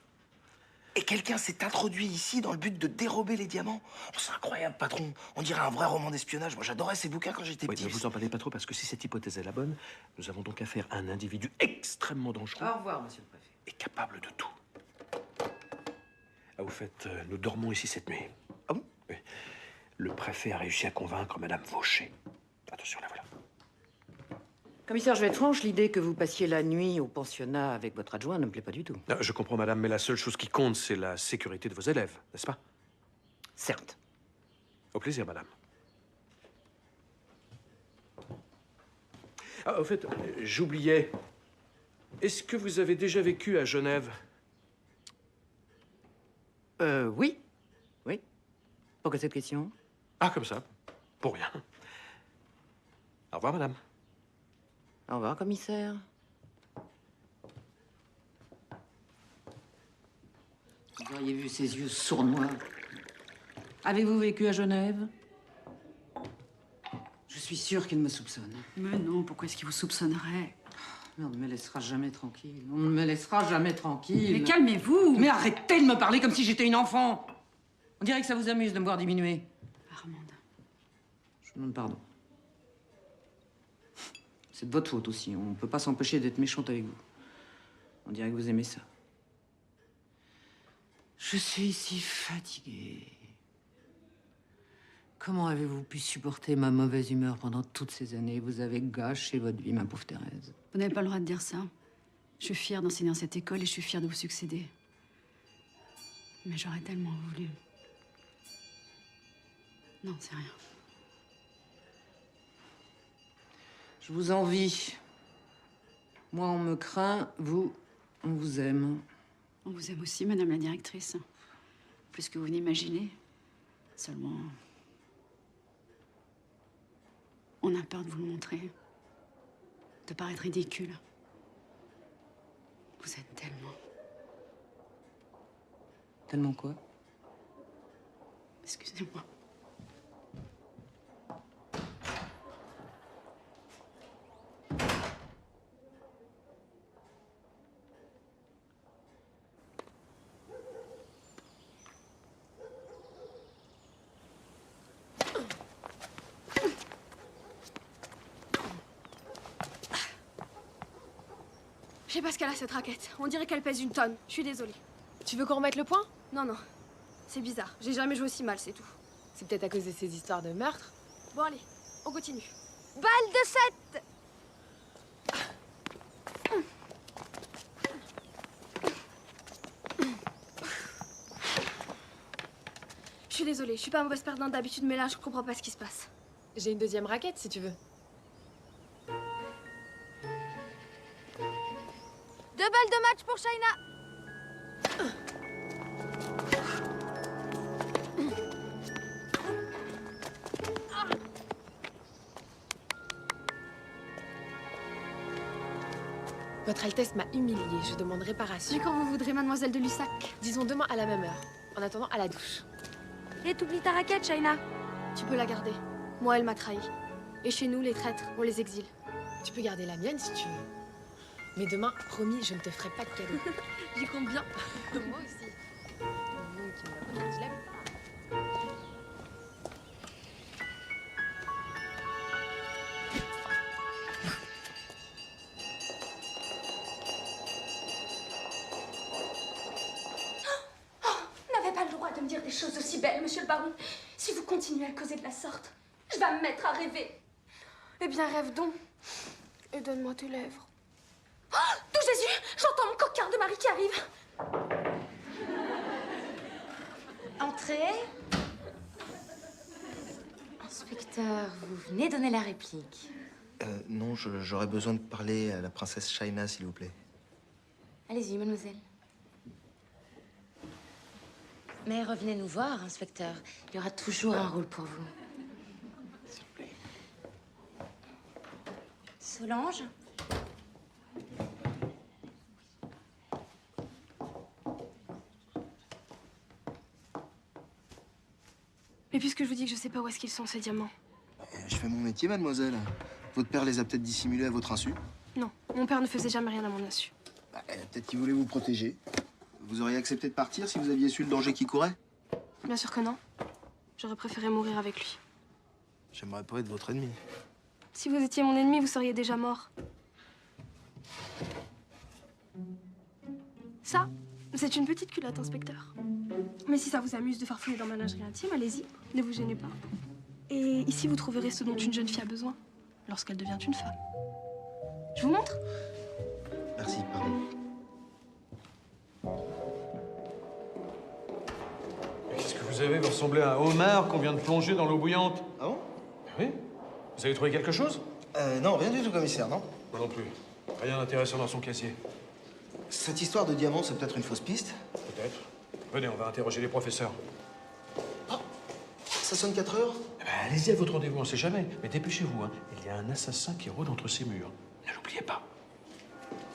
Et quelqu'un s'est introduit ici dans le but de dérober les diamants. Oh, c'est incroyable, patron. On dirait un vrai roman d'espionnage. Moi, j'adorais ces bouquins quand j'étais Oui, petit. ne vous en parlez pas trop, parce que si cette hypothèse est la bonne, nous avons donc affaire à un individu extrêmement dangereux. Au revoir, monsieur le préfet. Et capable de tout. Ah, au fait, nous dormons ici cette nuit. Ah bon? Oui. Le préfet a réussi à convaincre Madame Vaucher. Attention, la voilà. Commissaire, je vais être franche, l'idée que vous passiez la nuit au pensionnat avec votre adjoint ne me plaît pas du tout. Non, je comprends, madame, mais la seule chose qui compte, c'est la sécurité de vos élèves, n'est-ce pas? Certes. Au plaisir, madame. Ah, au fait, j'oubliais. Est-ce que vous avez déjà vécu à Genève? Oui. Oui. Pourquoi cette question? Ah, comme ça. Pour rien. Au revoir, madame. Au revoir, commissaire. Vous auriez vu ses yeux sournois. Avez-vous vécu à Genève? Je suis sûre qu'il me soupçonne. Mais non, pourquoi est-ce qu'il vous soupçonnerait? Mais on ne me laissera jamais tranquille. On ne me laissera jamais tranquille. Mais calmez-vous! Mais arrêtez de me parler comme si j'étais une enfant! On dirait que ça vous amuse de me voir diminuer. Armande. Je vous demande pardon. C'est de votre faute aussi. On ne peut pas s'empêcher d'être méchante avec vous. On dirait que vous aimez ça. Je suis si fatiguée. Comment avez-vous pu supporter ma mauvaise humeur pendant toutes ces années? Vous avez gâché votre vie, ma pauvre Thérèse. Vous n'avez pas le droit de dire ça. Je suis fière d'enseigner dans cette école et je suis fière de vous succéder. Mais j'aurais tellement voulu. Non, c'est rien. Je vous envie. Moi, on me craint, vous, on vous aime. On vous aime aussi, madame la directrice. Plus que vous n'imaginez. Seulement... on a peur de vous le montrer. De paraître ridicule. Vous êtes tellement... Tellement quoi? Excusez-moi. Je sais pas ce qu'elle a, cette raquette. On dirait qu'elle pèse une tonne. Je suis désolée. Tu veux qu'on remette le point? Non, non. C'est bizarre. J'ai jamais joué aussi mal, c'est tout. C'est peut-être à cause de ces histoires de meurtre. Bon, allez, on continue. Balle de 7! Je suis désolée, je suis pas mauvaise perdante d'habitude, mais là, je comprends pas ce qui se passe. J'ai une deuxième raquette, si tu veux. 2 balles de match pour Shaina. Votre Altesse m'a humiliée, je demande réparation. Mais quand vous voudrez, mademoiselle de Lussac. Disons demain à la même heure. En attendant, à la douche. Et t'oublies ta raquette, Shaina. Tu peux la garder. Moi, elle m'a trahi. Et chez nous, les traîtres, on les exile. Tu peux garder la mienne si tu veux. Mais demain, promis, je ne te ferai pas de cadeau. J'y compte bien. Moi aussi. Je l'aime. Vous n'avez pas le droit de me dire des choses aussi belles, monsieur le baron. Si vous continuez à causer de la sorte, je vais me mettre à rêver. Eh bien, rêve donc. Et donne-moi tes lèvres. Oh, tout Jésus, j'entends mon coquin de mari qui arrive. Entrez. Inspecteur, vous venez donner la réplique. Non, j'aurais besoin de parler à la princesse Shaina, s'il vous plaît. Allez-y, mademoiselle. Mais revenez nous voir, inspecteur. Il y aura toujours un rôle pour vous. S'il vous plaît. Solange? Mais puisque je vous dis que je sais pas où est-ce qu'ils sont, ces diamants. Je fais mon métier, mademoiselle. Votre père les a peut-être dissimulés à votre insu. Non, mon père ne faisait jamais rien à mon insu. Peut-être qu'il voulait vous protéger. Vous auriez accepté de partir si vous aviez su le danger qui courait? Bien sûr que non. J'aurais préféré mourir avec lui. J'aimerais pas être votre ennemi. Si vous étiez mon ennemi, vous seriez déjà mort. Ça, c'est une petite culotte, inspecteur. Mais si ça vous amuse de farfouiller dans ma lingerie intime, allez-y, ne vous gênez pas. Et ici, vous trouverez ce dont une jeune fille a besoin lorsqu'elle devient une femme. Je vous montre? Merci, pardon. Qu'est-ce que vous avez? Vous ressemblez à un homard qu'on vient de plonger dans l'eau bouillante. Ah bon? Oui. Vous avez trouvé quelque chose? Non, rien du tout, commissaire, non. Moi non plus. Rien d'intéressant dans son casier. Cette histoire de diamant, c'est peut-être une fausse piste? Peut-être. Venez, on va interroger les professeurs. Ça sonne 4 heures? Eh ben, allez-y à votre rendez-vous, on sait jamais. Mais dépêchez-vous, hein. Il y a un assassin qui rôde entre ces murs. Ne l'oubliez pas.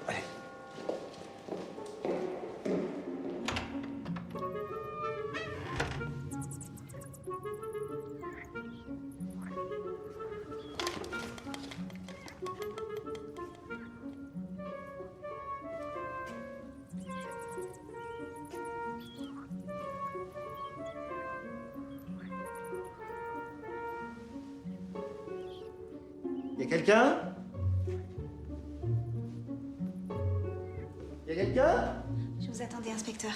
Allez. Y'a quelqu'un? Y'a quelqu'un? Je vous attendais, inspecteur.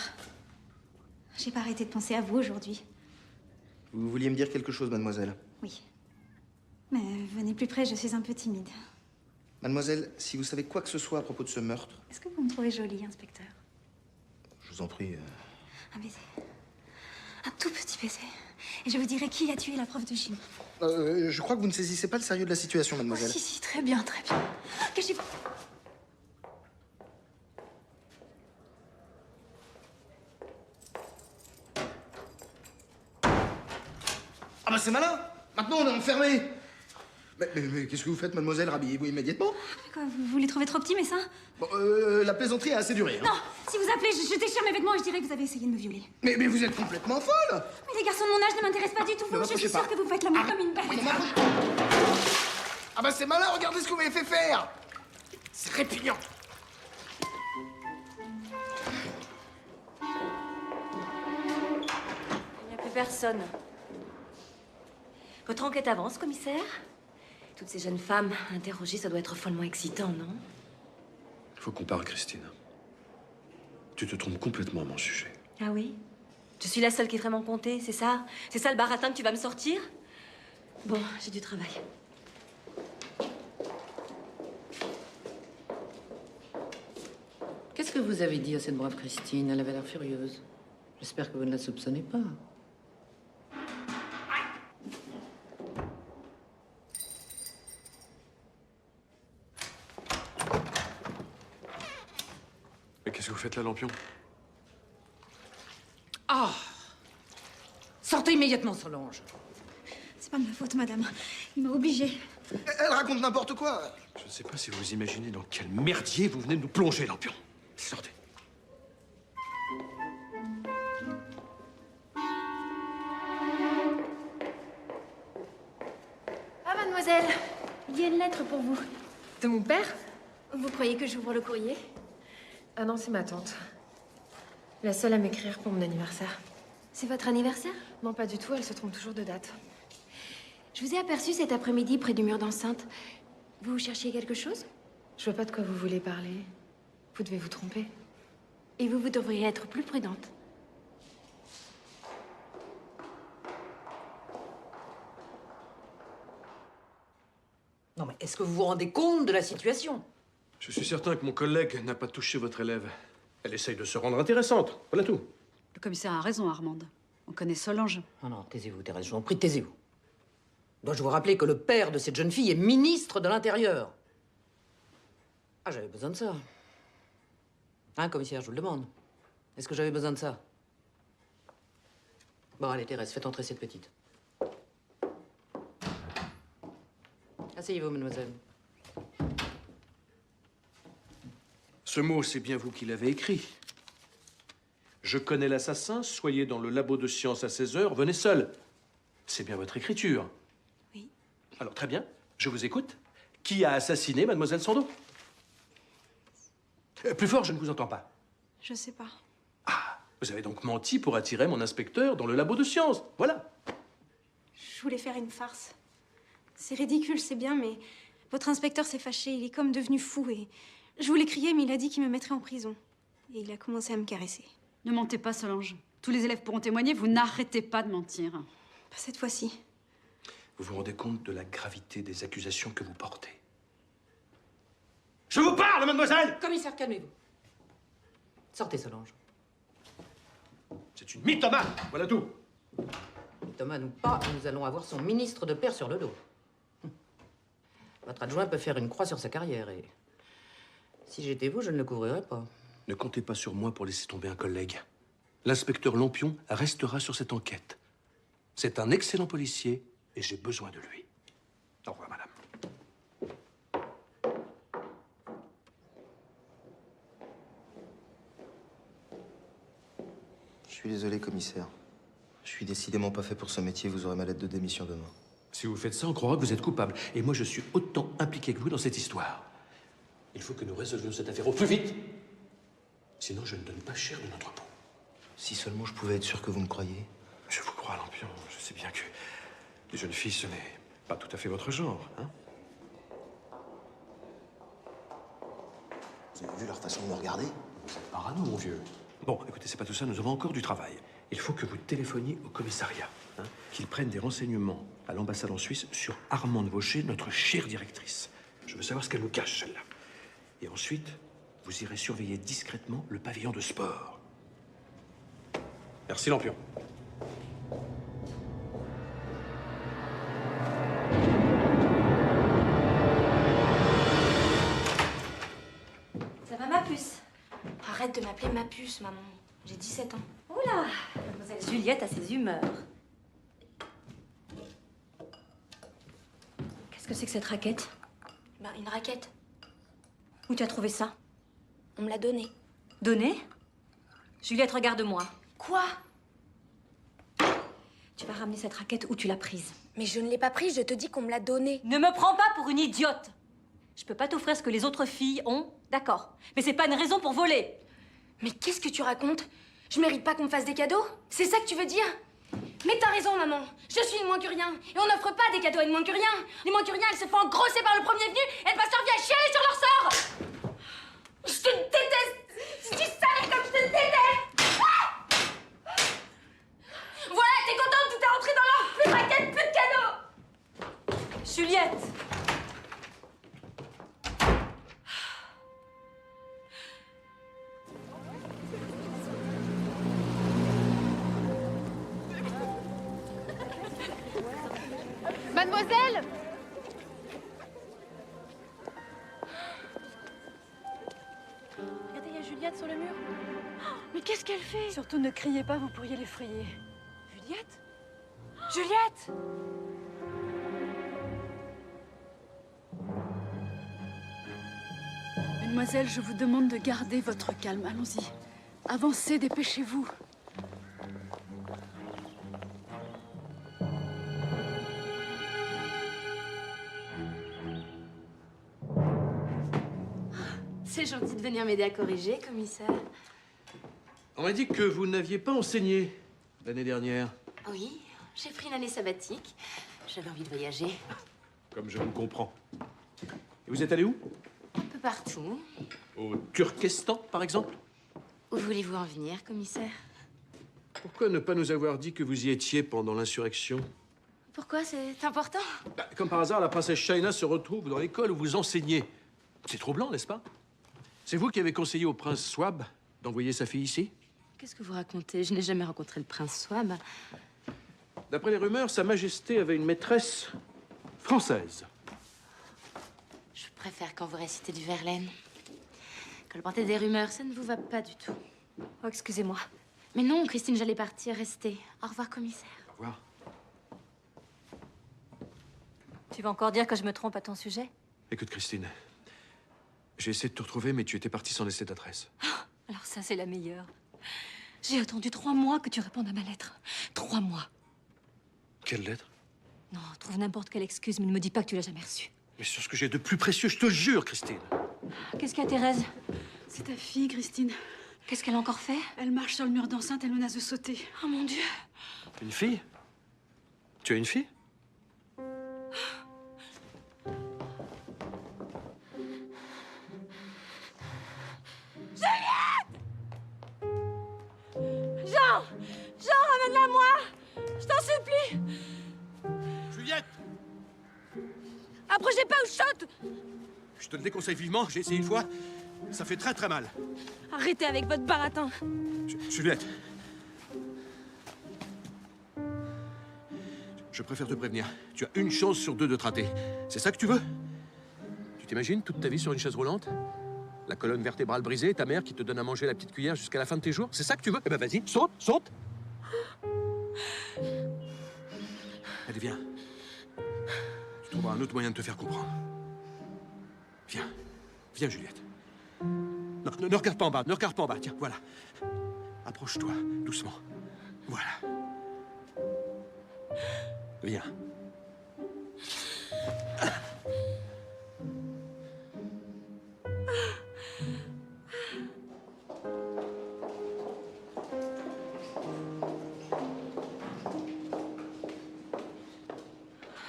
J'ai pas arrêté de penser à vous aujourd'hui. Vous vouliez me dire quelque chose, mademoiselle? Oui. Mais venez plus près, je suis un peu timide. Mademoiselle, si vous savez quoi que ce soit à propos de ce meurtre... Est-ce que vous me trouvez jolie, inspecteur? Je vous en prie. Un baiser. Un tout petit baiser. Et je vous dirai qui a tué la prof de chimie. Je crois que vous ne saisissez pas le sérieux de la situation, mademoiselle. Oh, si, très bien, très bien. Cachez-vous. Ah bah c'est malin! Maintenant on est enfermés! Mais qu'est-ce que vous faites, mademoiselle? Rhabillez-vous immédiatement. Mais quoi, vous les trouvez trop petits, mes seins? Bon, la plaisanterie a assez duré. Non! Si vous appelez, je déchire mes vêtements et je dirais que vous avez essayé de me violer. Mais vous êtes complètement folle! Mais les garçons de mon âge ne m'intéressent pas du tout. Ne Je suis m'approchez pas. sûre que vous faites l'amour comme une bête. Ah bah c'est malin, regardez ce que vous m'avez fait faire! C'est répugnant! Il n'y a plus personne. Votre enquête avance, commissaire? Toutes ces jeunes femmes interrogées, ça doit être follement excitant, non? Il faut qu'on parle, Christine. Tu te trompes complètement à mon sujet. Ah oui? Je suis la seule qui est vraiment comptée, c'est ça? C'est ça le baratin que tu vas me sortir? Bon, j'ai du travail. Qu'est-ce que vous avez dit à cette brave Christine? Elle avait l'air furieuse. J'espère que vous ne la soupçonnez pas. Mais qu'est-ce que vous faites là, Lampion? Ah! Sortez immédiatement, Solange. C'est pas de ma faute, madame. Il m'a obligée. Elle raconte n'importe quoi. Je ne sais pas si vous imaginez dans quel merdier vous venez de nous plonger, Lampion. Sortez. Ah, mademoiselle, il y a une lettre pour vous. De mon père? Vous croyez que j'ouvre le courrier? Ah non, c'est ma tante. La seule à m'écrire pour mon anniversaire. C'est votre anniversaire? Non, pas du tout, elle se trompe toujours de date. Je vous ai aperçu cet après-midi près du mur d'enceinte. Vous cherchiez quelque chose? Je vois pas de quoi vous voulez parler. Vous devez vous tromper. Et vous devriez être plus prudente. Non, mais est-ce que vous vous rendez compte de la situation? Je suis certain que mon collègue n'a pas touché votre élève. Elle essaye de se rendre intéressante. Voilà tout. Le commissaire a raison, Armande. On connaît Solange. Non, non, taisez-vous, Thérèse, je vous en prie, taisez-vous. Dois-je vous rappeler que le père de cette jeune fille est ministre de l'Intérieur? Ah, j'avais besoin de ça. Hein, commissaire, je vous le demande. Est-ce que j'avais besoin de ça? Bon, allez, Thérèse, faites entrer cette petite. Asseyez-vous, mademoiselle. Ce mot, c'est bien vous qui l'avez écrit. Je connais l'assassin, soyez dans le labo de sciences à 16 h, venez seul. C'est bien votre écriture. Oui. Alors, très bien, je vous écoute. Qui a assassiné mademoiselle Sandeau? Plus fort, je ne vous entends pas. Je sais pas. Vous avez donc menti pour attirer mon inspecteur dans le labo de sciences. Voilà. Je voulais faire une farce. C'est ridicule, c'est bien, mais votre inspecteur s'est fâché. Il est comme devenu fou et je voulais crier, mais il a dit qu'il me mettrait en prison. Et il a commencé à me caresser. Ne mentez pas, Solange. Tous les élèves pourront témoigner, vous n'arrêtez pas de mentir. Pas cette fois-ci. Vous vous rendez compte de la gravité des accusations que vous portez? Je vous parle, mademoiselle! Commissaire, calmez-vous. Sortez, Solange. C'est une mythomane, voilà tout. Mythomane ou pas, nous allons avoir son ministre de père sur le dos. Votre adjoint peut faire une croix sur sa carrière et... Si j'étais vous, je ne le couvrirais pas. Ne comptez pas sur moi pour laisser tomber un collègue. L'inspecteur Lampion restera sur cette enquête. C'est un excellent policier et j'ai besoin de lui. Au revoir, madame. Je suis désolé, commissaire. Je suis décidément pas fait pour ce métier. Vous aurez ma lettre de démission demain. Si vous faites ça, on croira que vous êtes coupable. Et moi, je suis autant impliqué que vous dans cette histoire. Il faut que nous résolvions cette affaire au plus vite. Sinon, je ne donne pas cher de notre peau. Si seulement je pouvais être sûr que vous me croyez. Je vous crois, Lampion. Je sais bien que les jeunes filles, ce n'est pas tout à fait votre genre, hein? Vous avez vu leur façon de me regarder? C'est parano, mon vieux. Bon, écoutez, c'est pas tout ça, nous avons encore du travail. il faut que vous téléphoniez au commissariat, hein, qu'ils prennent des renseignements à l'ambassade en Suisse sur Armande Vaucher, notre chère directrice. Je veux savoir ce qu'elle nous cache, celle-là. Et ensuite, vous irez surveiller discrètement le pavillon de sport. Merci, Lampion. Ça va, ma puce? Arrête de m'appeler ma puce, maman. J'ai 17 ans. Oula, mademoiselle Juliette a ses humeurs. Qu'est-ce que c'est que cette raquette? Bah, une raquette. Où tu as trouvé ça? On me l'a donnée. Donnée? Juliette, regarde-moi. Quoi? Tu vas ramener cette raquette où tu l'as prise. Mais je ne l'ai pas prise, je te dis qu'on me l'a donnée. Ne me prends pas pour une idiote. Je peux pas t'offrir ce que les autres filles ont, d'accord. Mais c'est pas une raison pour voler. Mais qu'est-ce que tu racontes? Je mérite pas qu'on me fasse des cadeaux? C'est ça que tu veux dire? Mais t'as raison, maman. Je suis une moins que rien. Et on n'offre pas des cadeaux à une moins que rien. Les moins que rien, elles se font engrosser par le premier venu. Elles passent leur vie à chialer sur leur sort. Je te déteste. Si tu savais comme je te déteste. Ah, voilà, t'es contente, tout est rentré dans l'ordre. Plus de raquettes, plus de cadeaux. Juliette! Mademoiselle! Regardez, il y a Juliette sur le mur. Oh, mais qu'est-ce qu'elle fait? Surtout ne criez pas, vous pourriez l'effrayer. Juliette? Juliette! Mademoiselle, je vous demande de garder votre calme. Allons-y. Avancez, dépêchez-vous. C'est gentil de venir m'aider à corriger, commissaire. On m'a dit que vous n'aviez pas enseigné l'année dernière. Oui, j'ai pris une année sabbatique. J'avais envie de voyager. Comme je vous comprends. Et vous êtes allé où? Un peu partout. Au Turkestan, par exemple? Où voulez-vous en venir, commissaire? Pourquoi ne pas nous avoir dit que vous y étiez pendant l'insurrection? Pourquoi? C'est important? Bah, comme par hasard, la princesse Shaina se retrouve dans l'école où vous enseignez. C'est troublant, n'est-ce pas? C'est vous qui avez conseillé au prince Swab d'envoyer sa fille ici? Qu'est-ce que vous racontez? Je n'ai jamais rencontré le prince Swab. D'après les rumeurs, Sa Majesté avait une maîtresse française. Je préfère quand vous récitez du Verlaine. Colporter des rumeurs, ça ne vous va pas du tout. Oh, excusez-moi. Mais non, Christine, j'allais partir, restez. Au revoir, commissaire. Au revoir. Tu vas encore dire que je me trompe à ton sujet? Écoute, Christine, j'ai essayé de te retrouver, mais tu étais partie sans laisser d'adresse. Alors ça, c'est la meilleure. J'ai attendu 3 mois que tu répondes à ma lettre. 3 mois. Quelle lettre? Non, trouve n'importe quelle excuse, mais ne me dis pas que tu l'as jamais reçue. Mais sur ce que j'ai de plus précieux, je te jure, Christine. Qu'est-ce qu'il y a, Thérèse? C'est ta fille, Christine. Qu'est-ce qu'elle a encore fait? Elle marche sur le mur d'enceinte, elle menace de sauter. Oh mon Dieu! Une fille? Tu as une fille? Jean! Jean, ramène-la à moi! Je t'en supplie! Juliette! Approchez pas ou je saute! Je te le déconseille vivement, j'ai essayé une fois. Ça fait très très mal. Arrêtez avec votre baratin. Juliette. Je préfère te prévenir. Tu as une chance sur 2 de te rater. C'est ça que tu veux? Tu t'imagines toute ta vie sur une chaise roulante? La colonne vertébrale brisée, ta mère qui te donne à manger la petite cuillère jusqu'à la fin de tes jours? C'est ça que tu veux? Eh ben vas-y, saute, saute! Allez, viens. Tu trouveras un autre moyen de te faire comprendre. Viens. Viens, Juliette. Non, ne regarde pas en bas, ne regarde pas en bas. Tiens, voilà. Approche-toi, doucement. Voilà. Viens.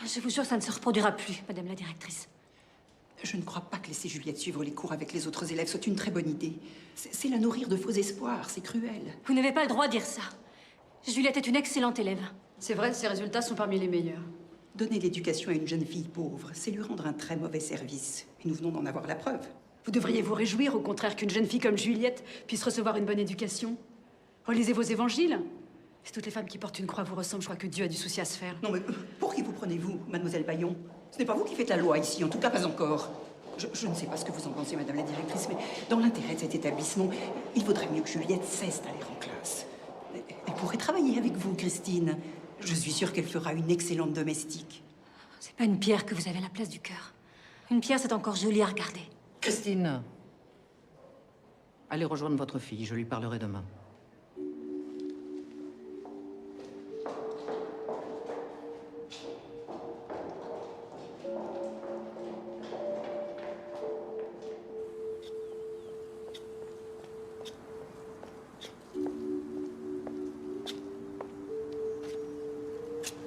Je vous jure, ça ne se reproduira plus, madame la directrice. Je ne crois pas que laisser Juliette suivre les cours avec les autres élèves soit une très bonne idée. C'est la nourrir de faux espoirs, c'est cruel. Vous n'avez pas le droit de dire ça. Juliette est une excellente élève. C'est vrai, ses résultats sont parmi les meilleurs. Donner l'éducation à une jeune fille pauvre, c'est lui rendre un très mauvais service. Et nous venons d'en avoir la preuve. Vous devriez vous réjouir, au contraire, qu'une jeune fille comme Juliette puisse recevoir une bonne éducation. Relisez vos évangiles. Si toutes les femmes qui portent une croix vous ressemblent, je crois que Dieu a du souci à se faire. Non mais pour qui vous prenez-vous, mademoiselle Bayon? Ce n'est pas vous qui faites la loi ici, en tout cas pas encore. Je ne sais pas ce que vous en pensez, madame la directrice, mais dans l'intérêt de cet établissement, il vaudrait mieux que Juliette cesse d'aller en classe. Elle pourrait travailler avec vous, Christine. Je suis sûre qu'elle fera une excellente domestique. C'est pas une pierre que vous avez à la place du cœur. Une pierre, c'est encore joli à regarder. Christine, allez rejoindre votre fille, je lui parlerai demain.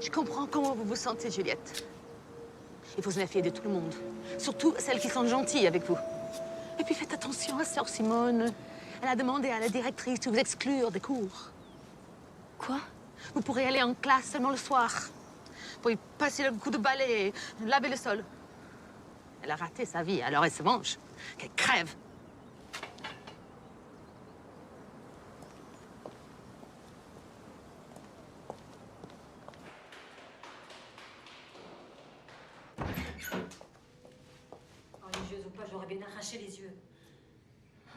Je comprends comment vous vous sentez, Juliette. Il faut se méfier de tout le monde. Surtout celles qui sont gentilles avec vous. Et puis faites attention à sœur Simone. Elle a demandé à la directrice de vous exclure des cours. Quoi? Vous pourrez aller en classe seulement le soir. Vous pouvez passer le coup de balai et laver le sol. Elle a raté sa vie, alors elle se venge. Qu'elle crève. Religieuse ou pas, j'aurais bien arraché les yeux.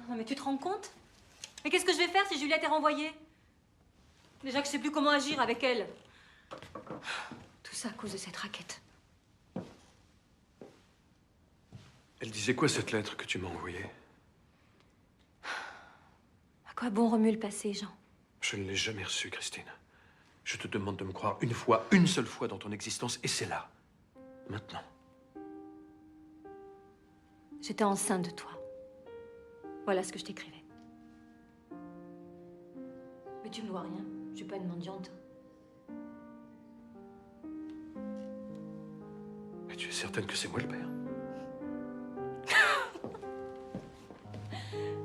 Non, mais tu te rends compte? Mais qu'est-ce que je vais faire si Juliette est renvoyée? Déjà que je sais plus comment agir avec elle. Tout ça à cause de cette raquette. Elle disait quoi, cette lettre que tu m'as envoyée? À quoi bon remuer le passé, Jean? Je ne l'ai jamais reçue, Christine. Je te demande de me croire une fois, une seule fois dans ton existence, et c'est là. Maintenant. J'étais enceinte de toi. Voilà ce que je t'écrivais. Mais tu me dois rien. Je suis pas une mendiante. Mais tu es certaine que c'est moi le père?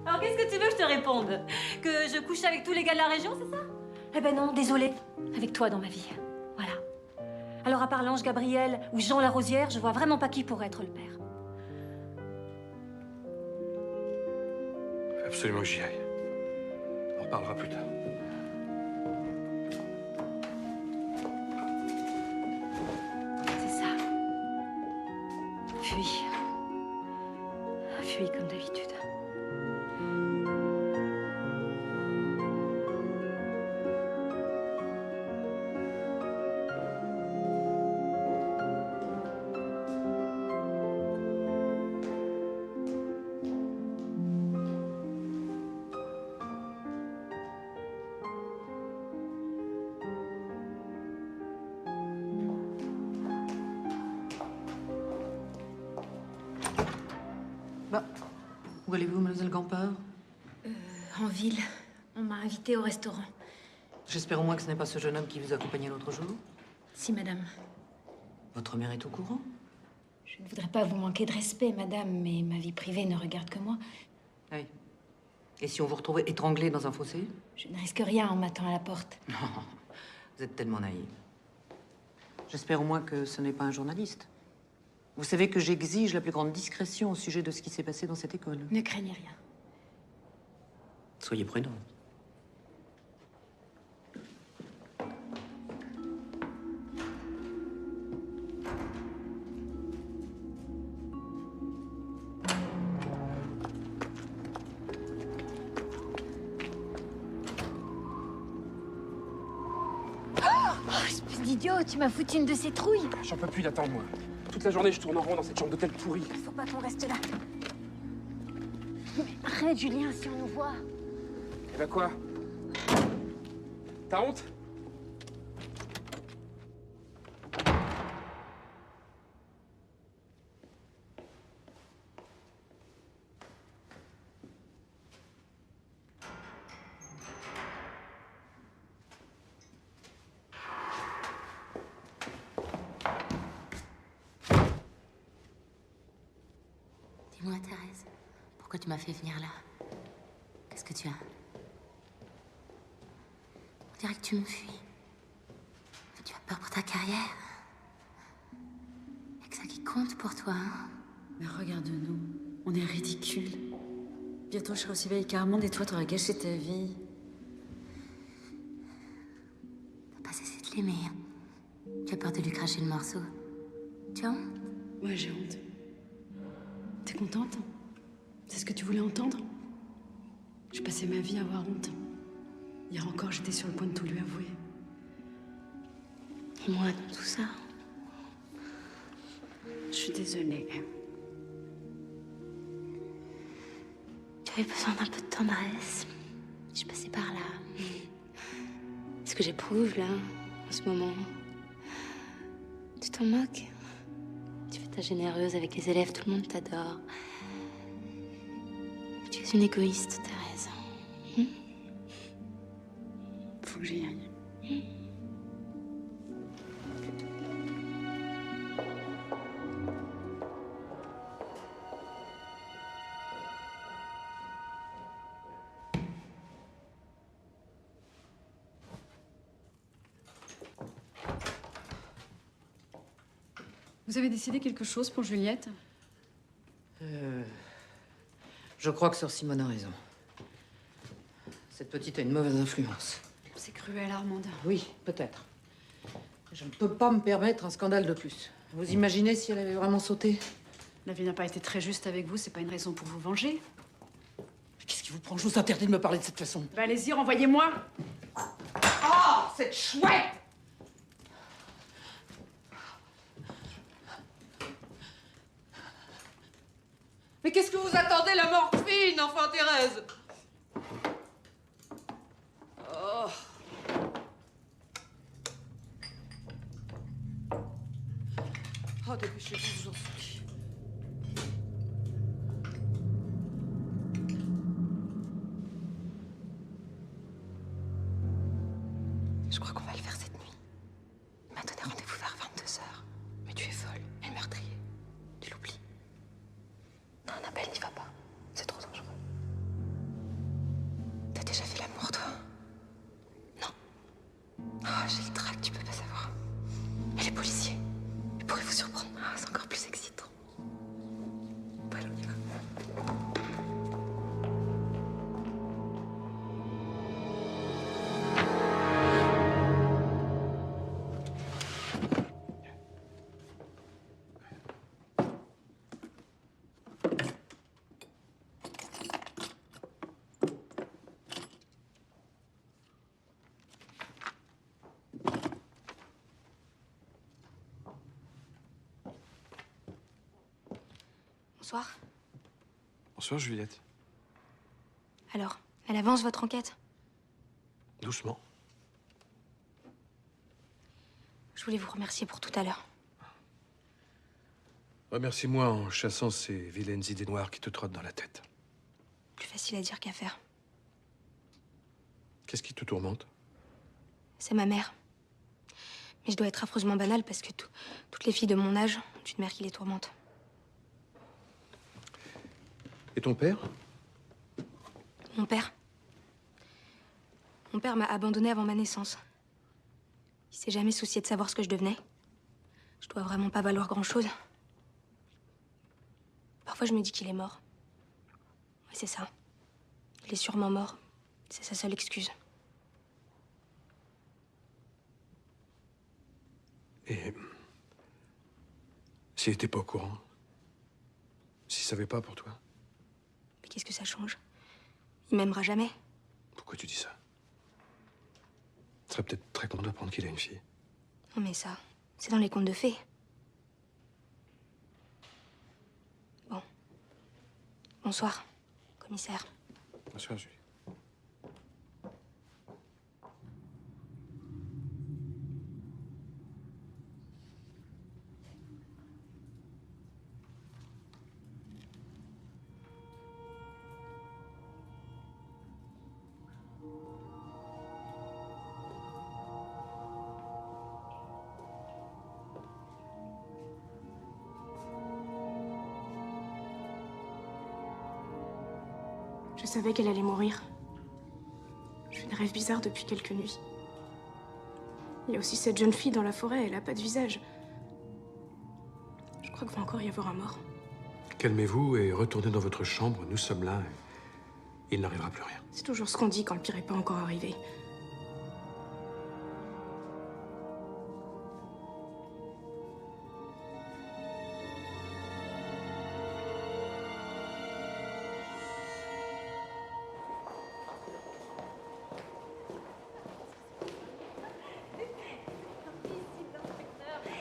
Alors qu'est-ce que tu veux que je te réponde? Que je couche avec tous les gars de la région, c'est ça? Eh ben non, désolée. Avec toi dans ma vie. Voilà. Alors à part l'ange Gabriel ou Jean Larosière, je vois vraiment pas qui pourrait être le père. Faut absolument que j'y aille. On reparlera plus tard. C'est ça. Fuis. Fuis comme d'habitude. Où allez-vous, mademoiselle Gamper? En ville. On m'a invitée au restaurant. J'espère au moins que ce n'est pas ce jeune homme qui vous accompagnait l'autre jour. Si, madame. Votre mère est au courant? Je ne voudrais pas vous manquer de respect, madame, mais ma vie privée ne regarde que moi. Oui. Et si on vous retrouvait étranglé dans un fossé? Je ne risque rien en m'attendant à la porte. Non, vous êtes tellement naïve. J'espère au moins que ce n'est pas un journaliste. Vous savez que j'exige la plus grande discrétion au sujet de ce qui s'est passé dans cette école. Ne craignez rien. Soyez prudent. Oh, espèce d'idiot, tu m'as foutu une de ces trouilles. J'en peux plus d'attendre, moi. Toute la journée, je tourne en rond dans cette chambre d'hôtel pourrie. Faut pas qu'on reste là. Mais arrête, Julien, si on nous voit. Eh ben quoi? T'as honte? Dis-moi, Thérèse, pourquoi tu m'as fait venir là? Qu'est-ce que tu as? On dirait que tu me fuis. Tu as peur pour ta carrière. Y'a que ça qui compte pour toi, hein? Mais regarde-nous, on est ridicules. Bientôt, je serai aussi vieille qu'Armande et toi, t'aurais gâché ta vie. T'as pas cessé de l'aimer. Tu as peur de lui cracher le morceau. Tu as honte? Ouais, j'ai honte. T'es contente? C'est ce que tu voulais entendre? J'ai passé ma vie à avoir honte. Hier encore, j'étais sur le point de tout lui avouer. Et moi, dans tout ça? Je suis désolée. Tu avais besoin d'un peu de tendresse. Je passais par là. Ce que j'éprouve, là, en ce moment. Tu t'en moques? Tu fais ta généreuse avec les élèves, tout le monde t'adore. Tu es une égoïste, Thérèse. Faut que j'y aille. Vous avez décidé quelque chose pour Juliette? Je crois que Sœur Simone a raison. Cette petite a une mauvaise influence. C'est cruel, Armande. Oui, peut-être. Je ne peux pas me permettre un scandale de plus. Vous imaginez si elle avait vraiment sauté? La vie n'a pas été très juste avec vous, c'est pas une raison pour vous venger. Qu'est-ce qui vous prend? Je vous interdis de me parler de cette façon. Bah allez-y, renvoyez-moi. Oh, cette chouette! Mais qu'est-ce que vous attendez, la morphine, enfant Thérèse? Oh. Oh, dépêchez-vous, je vous en supplie. Je crois qu'on va le faire cette nuit. Il m'a donné rendez-vous vers 22h. Mais tu es folle. Et le meurtrier, tu l'oublies. Non, Annabelle, n'y va pas. C'est trop dangereux. T'as déjà fait l'amour, toi? Non. Oh, j'ai le trac, tu peux pas savoir. Mais les policiers, ils pourraient vous surprendre. Ah, c'est encore plus excitant. Voilà, on y va. Bonsoir. Bonsoir, Juliette. Alors, elle avance votre enquête? Doucement. Je voulais vous remercier pour tout à l'heure. Remercie-moi en chassant ces vilaines idées noires qui te trottent dans la tête. Plus facile à dire qu'à faire. Qu'est-ce qui te tourmente? C'est ma mère. Mais je dois être affreusement banale parce que toutes les filles de mon âge ont une mère qui les tourmente. Et ton père? Mon père. Mon père m'a abandonnée avant ma naissance. Il s'est jamais soucié de savoir ce que je devenais. Je dois vraiment pas valoir grand-chose. Parfois, je me dis qu'il est mort. Ouais, c'est ça. Il est sûrement mort. C'est sa seule excuse. Et s'il était pas au courant? S'il savait pas pour toi? Mais qu'est-ce que ça change? Il m'aimera jamais. Pourquoi tu dis ça? Ce serait peut-être très con d'apprendre qu'il a une fille. Non, mais ça, c'est dans les contes de fées. Bon. Bonsoir, commissaire. Bonsoir, Julie. Je savais qu'elle allait mourir. Je fais des rêves bizarres depuis quelques nuits. Il y a aussi cette jeune fille dans la forêt, elle a pas de visage. Je crois qu'il va encore y avoir un mort. Calmez-vous et retournez dans votre chambre. Nous sommes là et il n'arrivera plus rien. C'est toujours ce qu'on dit quand le pire est pas encore arrivé.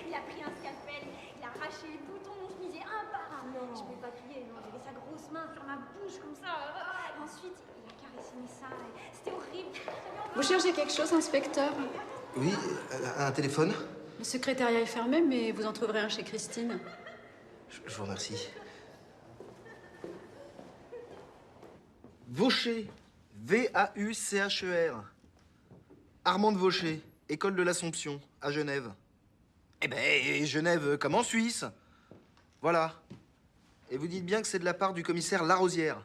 Il a pris un scalpel, il a arraché les boutons de mon chemisier un par un. Non. Je pouvais pas crier, non. J'avais sa grosse main sur ma bouche comme ça. Et ensuite, il a caressé mes seins. C'était horrible. Vous cherchez quelque chose, inspecteur? Oui, un téléphone. Le secrétariat est fermé, mais vous en trouverez un chez Christine. Je vous remercie. Vaucher. V-A-U-C-H-E-R. Armande Vaucher, école de l'Assomption, à Genève. Eh ben, Genève comme en Suisse. Voilà. Et vous dites bien que c'est de la part du commissaire Larosière.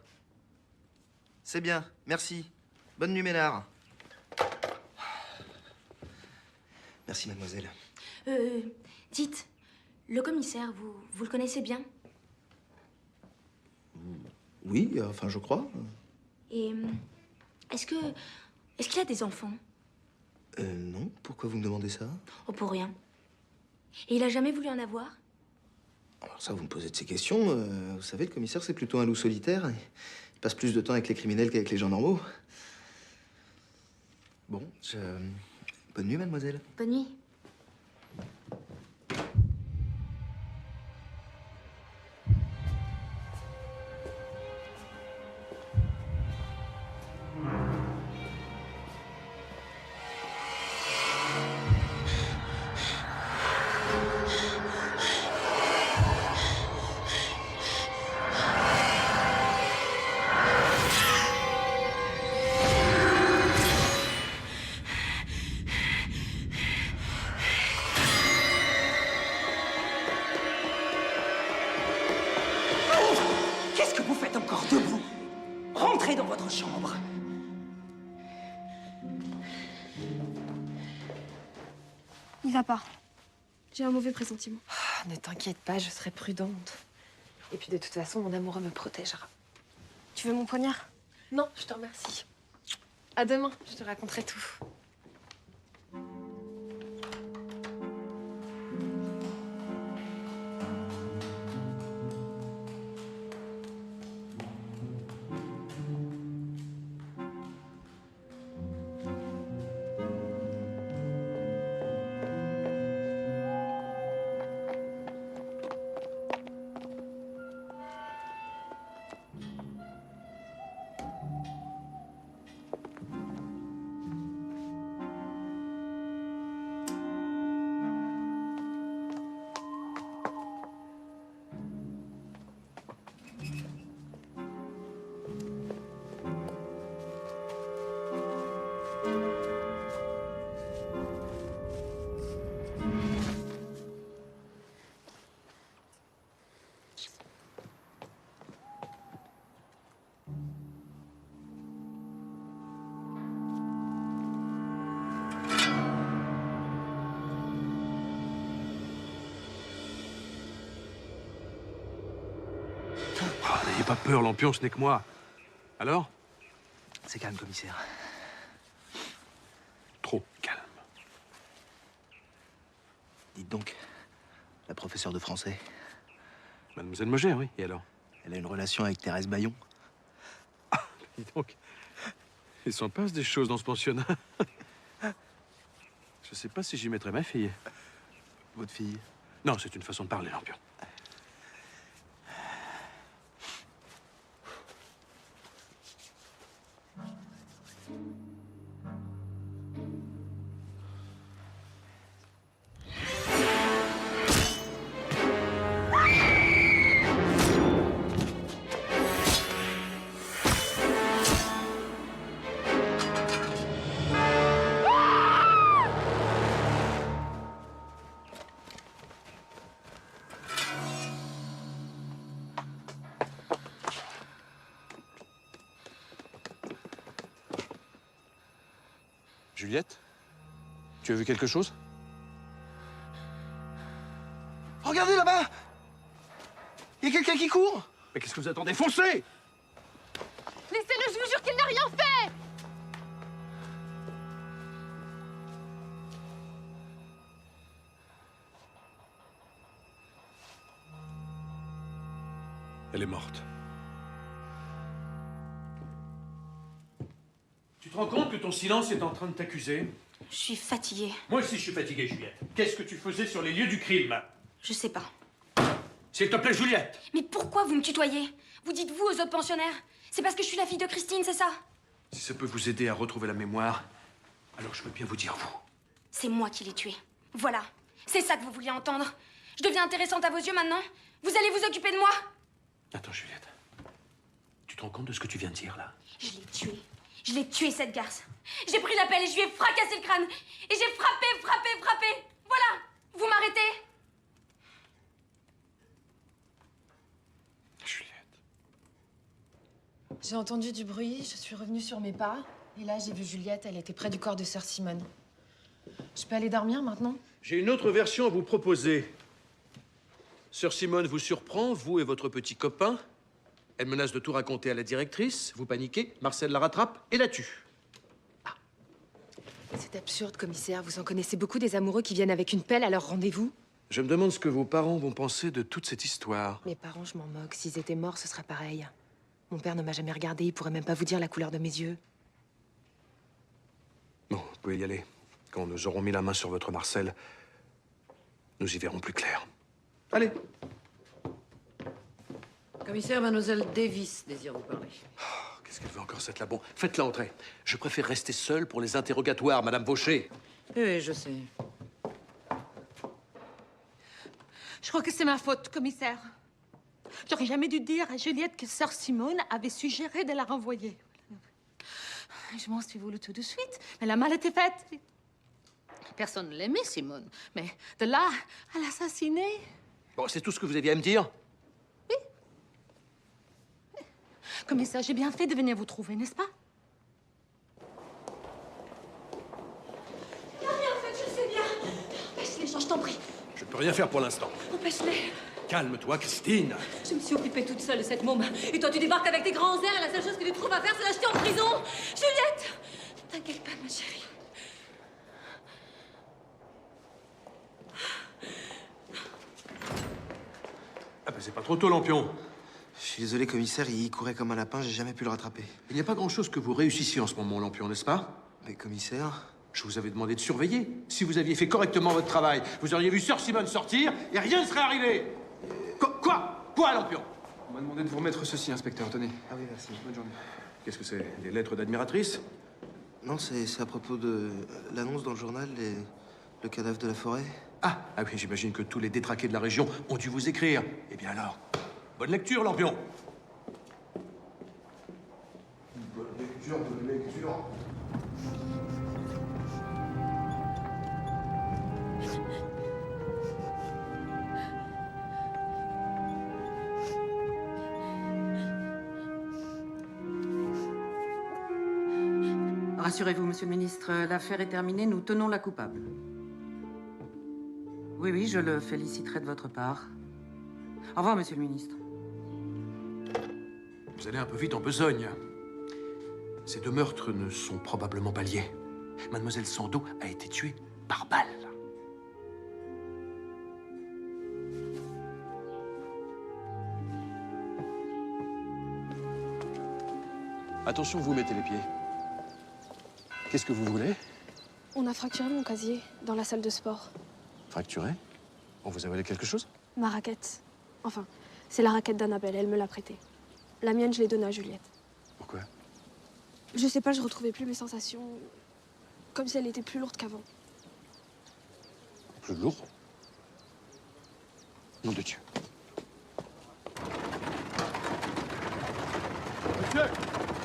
C'est bien, merci. Bonne nuit, Ménard. Merci, mademoiselle. Dites, le commissaire, vous le connaissez bien? Oui, enfin, je crois. Et est-ce qu'il a des enfants? Non. Pourquoi vous me demandez ça? Oh, pour rien. Et il a jamais voulu en avoir? Alors ça, vous me posez de ces questions. Vous savez, le commissaire, c'est plutôt un loup solitaire. Il passe plus de temps avec les criminels qu'avec les gens normaux. Bon, bonne nuit, mademoiselle. Bonne nuit. Qu'est-ce que vous faites encore debout? Rentrez dans votre chambre. Il va pas. J'ai un mauvais pressentiment. Ah, ne t'inquiète pas, je serai prudente. Et puis de toute façon, mon amoureux me protégera. Tu veux mon poignard? Non, je te remercie. À demain, je te raconterai tout. N'ayez pas peur, Lampion, ce n'est que moi. Alors? C'est calme, commissaire. Trop calme. Dites donc, la professeure de français. Mademoiselle Moget, oui. Et alors? Elle a une relation avec Thérèse Bayon. Dis donc, il s'en passe des choses dans ce pensionnat. Je sais pas si j'y mettrai ma fille. Votre fille? Non, c'est une façon de parler, Lampion. Juliette? Tu as vu quelque chose? Regardez là-bas! Il y a quelqu'un qui court! Mais qu'est-ce que vous attendez? Foncez! Laissez-le, je vous jure qu'il n'a rien fait! Elle est morte. Tu te rends compte que ton silence est en train de t'accuser? Je suis fatiguée. Moi aussi, je suis fatigué, Juliette. Qu'est-ce que tu faisais sur les lieux du crime? Je sais pas. S'il te plaît, Juliette! Mais pourquoi vous me tutoyez? Vous dites vous aux autres pensionnaires? C'est parce que je suis la fille de Christine, c'est ça? Si ça peut vous aider à retrouver la mémoire, alors je veux bien vous dire vous. C'est moi qui l'ai tué. Voilà. C'est ça que vous vouliez entendre. Je deviens intéressante à vos yeux maintenant? Vous allez vous occuper de moi? Attends, Juliette. Tu te rends compte de ce que tu viens de dire, là? Je l'ai tué. Je l'ai tué, cette garce. J'ai pris la pelle et je lui ai fracassé le crâne. Et j'ai frappé. Voilà. Vous m'arrêtez? J'ai entendu du bruit, je suis revenue sur mes pas. Et là, j'ai vu Juliette, elle était près du corps de sœur Simone. Je peux aller dormir maintenant? J'ai une autre version à vous proposer. Sœur Simone vous surprend, vous et votre petit copain. Elle menace de tout raconter à la directrice. Vous paniquez, Marcel la rattrape et la tue. C'est absurde, commissaire. Vous en connaissez beaucoup des amoureux qui viennent avec une pelle à leur rendez-vous? Je me demande ce que vos parents vont penser de toute cette histoire. Mes parents, je m'en moque. S'ils étaient morts, ce serait pareil. Mon père ne m'a jamais regardé, il pourrait même pas vous dire la couleur de mes yeux. Bon, vous pouvez y aller. Quand nous aurons mis la main sur votre Marcel, nous y verrons plus clair. Allez. Commissaire, mademoiselle Davis désire vous parler. Qu'est-ce qu'elle veut encore, cette là? Bon, faites-la entrer. Je préfère rester seul pour les interrogatoires, Madame Vaucher. Oui, je sais. Je crois que c'est ma faute, commissaire. J'aurais jamais dû dire à Juliette que sœur Simone avait suggéré de la renvoyer. Je m'en suis voulu tout de suite, mais la mal était faite. Personne ne l'aimait, Simone. Mais de là à l'assassiner... Bon, c'est tout ce que vous aviez à me dire? Commissaire, j'ai bien fait de venir vous trouver, n'est-ce pas? Il n'y a rien fait, je sais bien. Empêche-les, Jean, je t'en prie. Je ne peux rien faire pour l'instant. Empêche-les. Calme-toi, Christine. Je me suis occupée toute seule de cette môme. Et toi, tu débarques avec tes grands airs et la seule chose que tu trouves à faire, c'est l'acheter en prison. Juliette! T'inquiète pas, ma chérie. Ah ben c'est pas trop tôt, Lampion. Je suis désolé, commissaire, il courait comme un lapin, j'ai jamais pu le rattraper. Il n'y a pas grand-chose que vous réussissiez en ce moment, Lampion, n'est-ce pas? Mais commissaire... Je vous avais demandé de surveiller. Si vous aviez fait correctement votre travail, vous auriez vu sœur Simone sortir et rien ne serait arrivé. Quoi, Lampion? On m'a demandé de vous remettre ceci, inspecteur, tenez. Ah oui, merci. Bonne journée. Qu'est-ce que c'est? Des lettres d'admiratrice? Non, c'est à propos de l'annonce dans le journal, le cadavre de la forêt. Ah oui, j'imagine que tous les détraqués de la région ont dû vous écrire. Eh bien alors, bonne lecture, Lampion. Bonne lecture. Rassurez-vous, monsieur le ministre, l'affaire est terminée, nous tenons la coupable. Oui, je le féliciterai de votre part. Au revoir, monsieur le ministre. Vous allez un peu vite en besogne. Ces deux meurtres ne sont probablement pas liés. Mademoiselle Sandeau a été tuée par balle. Attention, vous mettez les pieds. Qu'est-ce que vous voulez? On a fracturé mon casier dans la salle de sport. Fracturé? On vous a volé quelque chose? Ma raquette. Enfin, c'est la raquette d'Annabelle, elle me l'a prêtée. La mienne, je l'ai donnée à Juliette. Pourquoi? Je sais pas, je retrouvais plus mes sensations. Comme si elle était plus lourde qu'avant. Plus lourd? Nom de Dieu.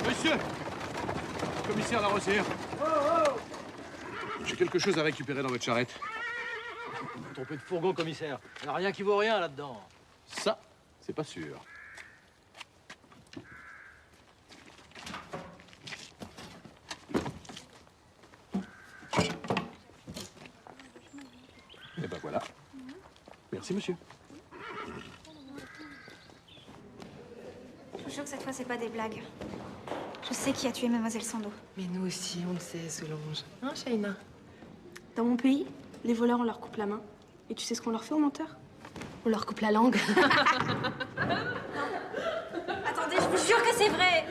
Monsieur! Commissaire Larosière. J'ai quelque chose à récupérer dans votre charrette. Vous vous trompez de fourgon, commissaire. Il n'y a rien qui vaut rien là-dedans. Ça, c'est pas sûr. Merci, monsieur. Je vous jure que cette fois, c'est pas des blagues. Je sais qui a tué Mademoiselle Sando. Mais nous aussi, on le sait, Solange. Hein, Shaina? Dans mon pays, les voleurs, on leur coupe la main. Et tu sais ce qu'on leur fait aux menteurs? On leur coupe la langue. Attendez, je vous jure que c'est vrai.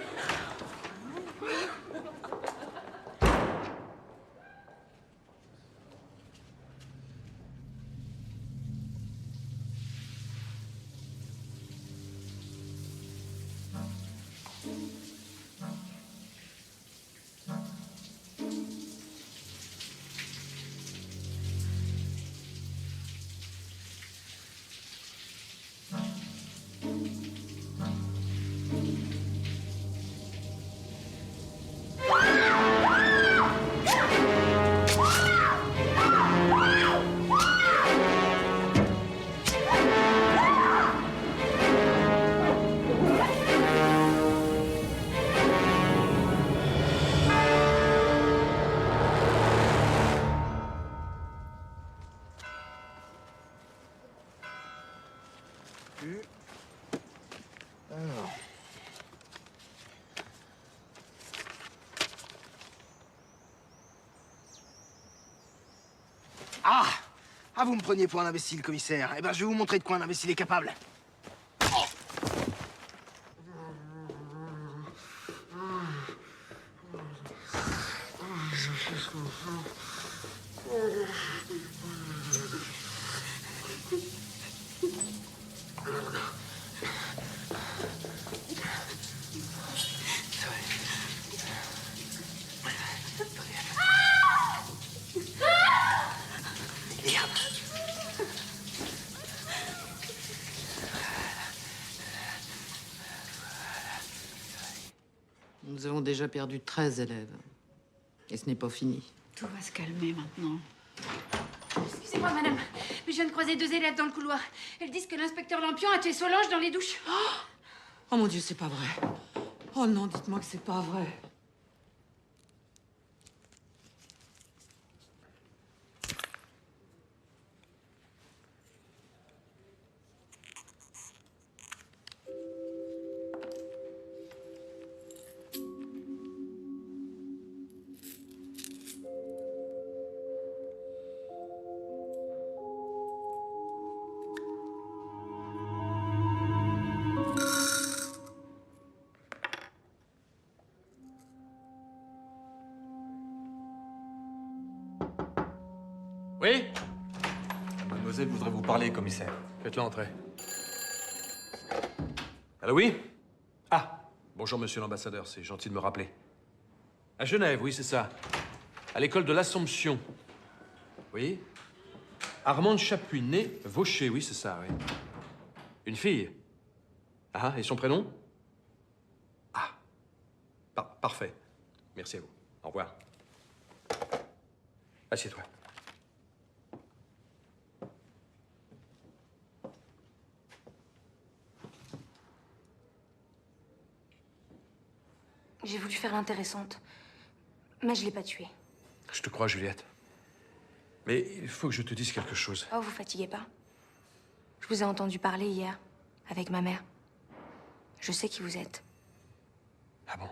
Ah, vous me preniez pour un imbécile, commissaire. Eh ben, je vais vous montrer de quoi un imbécile est capable. Nous avons déjà perdu 13 élèves. Et ce n'est pas fini. Tout va se calmer maintenant. Excusez-moi, madame, mais je viens de croiser 2 élèves dans le couloir. Elles disent que l'inspecteur Lampion a tué Solange dans les douches. Oh mon Dieu, c'est pas vrai. Oh non, dites-moi que c'est pas vrai. Oui? Mademoiselle voudrait vous parler, commissaire. Faites-la entrer. Allô, oui? Ah, bonjour, monsieur l'ambassadeur, c'est gentil de me rappeler. À Genève, oui, c'est ça. À l'école de l'Assomption. Oui? Armande Chapuis, née Vaucher, oui, c'est ça, oui. Une fille? Ah, et son prénom? Ah, parfait. Merci à vous. Au revoir. Assieds-toi. J'ai voulu faire l'intéressante, mais je l'ai pas tuée. Je te crois, Juliette. Mais il faut que je te dise quelque chose. Oh, vous fatiguez pas. Je vous ai entendu parler hier, avec ma mère. Je sais qui vous êtes. Ah bon?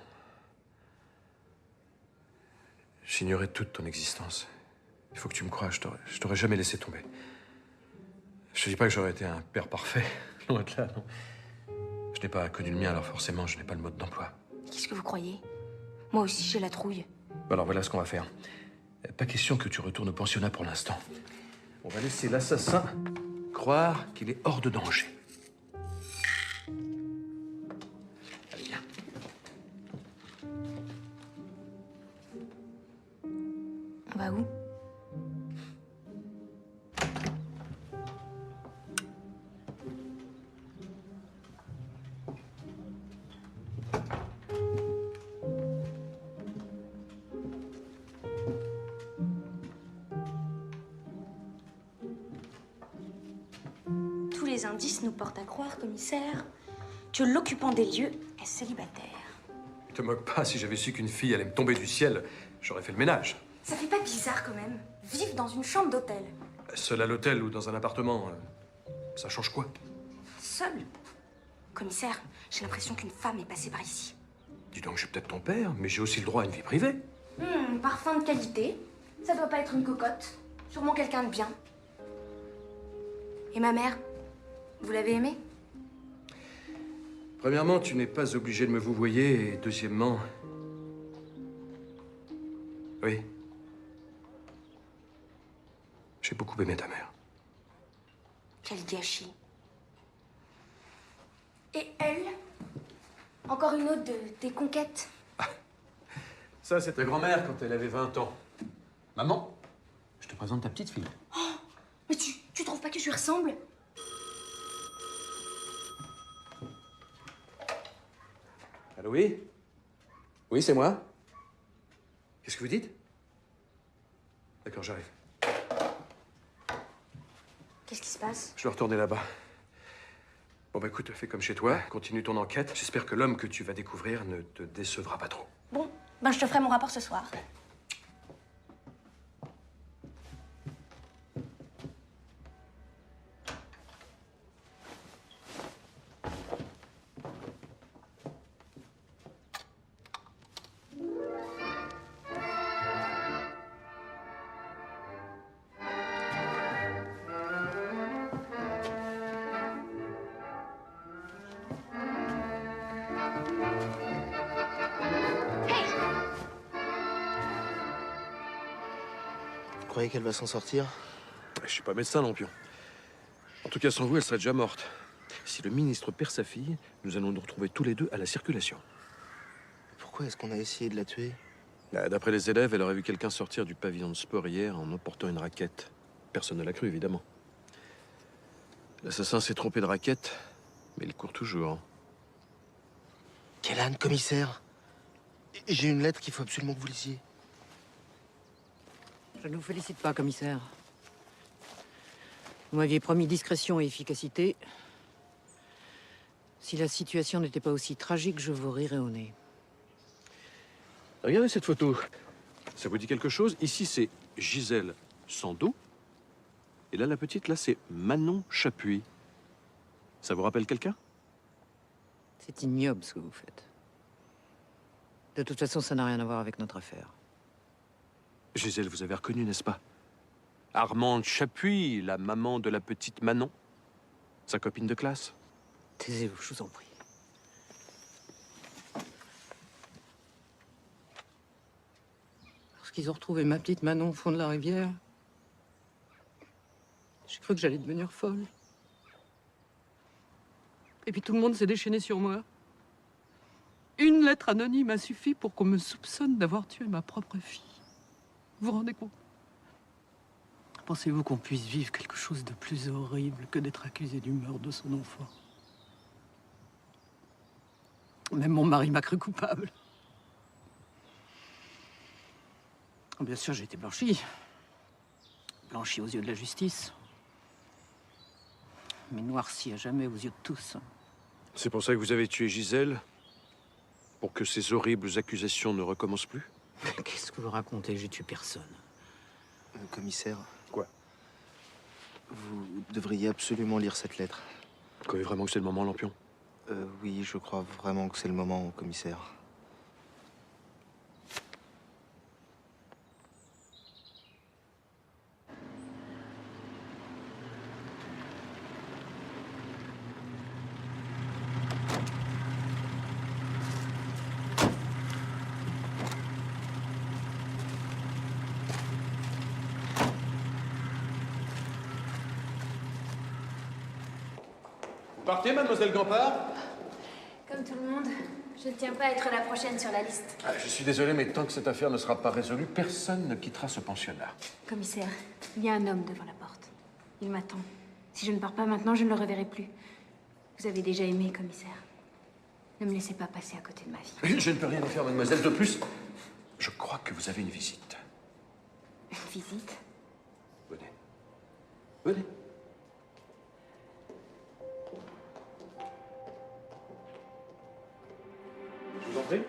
J'ignorais toute ton existence. Il faut que tu me crois, je t'aurais jamais laissé tomber. Je te dis pas que j'aurais été un père parfait, loin de là, non. Je n'ai pas connu le mien, alors forcément, je n'ai pas le mode d'emploi. Qu'est-ce que vous croyez? Moi aussi, j'ai la trouille. Alors voilà ce qu'on va faire. Pas question que tu retournes au pensionnat pour l'instant. On va laisser l'assassin croire qu'il est hors de danger. Allez, viens. On va où? Tous les indices nous portent à croire, commissaire, que l'occupant des lieux est célibataire. Te moque pas, si j'avais su qu'une fille allait me tomber du ciel, j'aurais fait le ménage. Ça fait pas bizarre quand même? Vivre dans une chambre d'hôtel. Seul à l'hôtel ou dans un appartement, Ça change quoi? Seul. Commissaire, j'ai l'impression qu'une femme est passée par ici. Dis donc, j'ai peut-être ton père, mais j'ai aussi le droit à une vie privée. Parfum de qualité. Ça doit pas être une cocotte. Sûrement quelqu'un de bien. Et ma mère? Vous l'avez aimée? Premièrement, tu n'es pas obligé de me vouvoyer, et deuxièmement... Oui. J'ai beaucoup aimé ta mère. Quel gâchis. Et elle? Encore une autre de tes conquêtes? Ça, c'est ta grand-mère quand elle avait 20 ans. Maman, je te présente ta petite fille. Mais tu trouves pas que je lui ressemble? Allô, oui? Oui, c'est moi. Qu'est-ce que vous dites? D'accord, j'arrive. Qu'est-ce qui se passe? Je dois retourner là-bas. Bon, bah écoute, fais comme chez toi, continue ton enquête. J'espère que l'homme que tu vas découvrir ne te décevra pas trop. Bon, ben je te ferai mon rapport ce soir. Vous croyez qu'elle va s'en sortir? Je suis pas médecin, Lampion. En tout cas, sans vous, elle serait déjà morte. Si le ministre perd sa fille, nous allons nous retrouver tous les deux à la circulation. Pourquoi est-ce qu'on a essayé de la tuer? D'après les élèves, elle aurait vu quelqu'un sortir du pavillon de sport hier en emportant une raquette. Personne ne l'a cru, évidemment. L'assassin s'est trompé de raquette, mais il court toujours. Quelle âne, commissaire? J'ai une lettre qu'il faut absolument que vous lisiez. Je ne vous félicite pas, commissaire. Vous m'aviez promis discrétion et efficacité. Si la situation n'était pas aussi tragique, je vous rirais au nez. Regardez cette photo. Ça vous dit quelque chose? Ici, c'est Gisèle Sandeau. Et là, la petite, là, c'est Manon Chapuis. Ça vous rappelle quelqu'un? C'est ignoble ce que vous faites. De toute façon, ça n'a rien à voir avec notre affaire. Gisèle, vous avez reconnu, n'est-ce pas? Armande Chapuis, la maman de la petite Manon. Sa copine de classe. Taisez-vous, je vous en prie. Lorsqu'ils ont retrouvé ma petite Manon au fond de la rivière, j'ai cru que j'allais devenir folle. Et puis tout le monde s'est déchaîné sur moi. Une lettre anonyme a suffi pour qu'on me soupçonne d'avoir tué ma propre fille. Vous vous rendez compte? Pensez-vous qu'on puisse vivre quelque chose de plus horrible que d'être accusé du meurtre de son enfant? Même mon mari m'a cru coupable. Bien sûr, j'ai été blanchie. Blanchie aux yeux de la justice. Mais noircie à jamais aux yeux de tous. C'est pour ça que vous avez tué Gisèle? Pour que ces horribles accusations ne recommencent plus? Qu'est-ce que vous racontez? J'ai tué personne. Commissaire. Quoi? Vous devriez absolument lire cette lettre. Vous croyez vraiment que c'est le moment, Lampion? Oui, je crois vraiment que c'est le moment, commissaire. Vous partez, mademoiselle Gampard? Comme tout le monde, je ne tiens pas à être la prochaine sur la liste. Je suis désolé, mais tant que cette affaire ne sera pas résolue, personne ne quittera ce pensionnat. Commissaire, il y a un homme devant la porte. Il m'attend. Si je ne pars pas maintenant, je ne le reverrai plus. Vous avez déjà aimé, commissaire. Ne me laissez pas passer à côté de ma vie. Je ne peux rien y faire, mademoiselle. De plus, je crois que vous avez une visite. Une visite? Venez. Venez. Je vous en prie.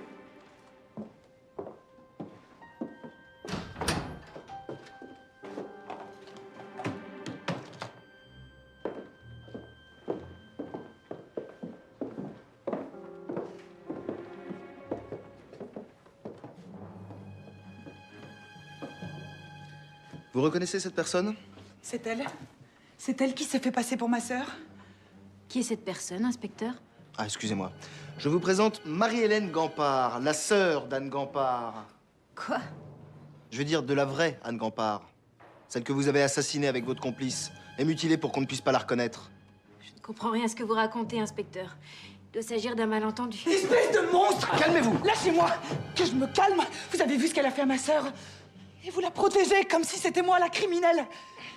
Vous reconnaissez cette personne? C'est elle. C'est elle qui s'est fait passer pour ma sœur. Qui est cette personne, inspecteur? Ah, excusez-moi. Je vous présente Marie-Hélène Gampard, la sœur d'Anne Gampard. Quoi? Je veux dire de la vraie Anne Gampard. Celle que vous avez assassinée avec votre complice et mutilée pour qu'on ne puisse pas la reconnaître. Je ne comprends rien à ce que vous racontez, inspecteur. Il doit s'agir d'un malentendu. Espèce de monstre! Calmez-vous! Lâchez-moi! Que je me calme! Vous avez vu ce qu'elle a fait à ma sœur? Et vous la protégez comme si c'était moi la criminelle!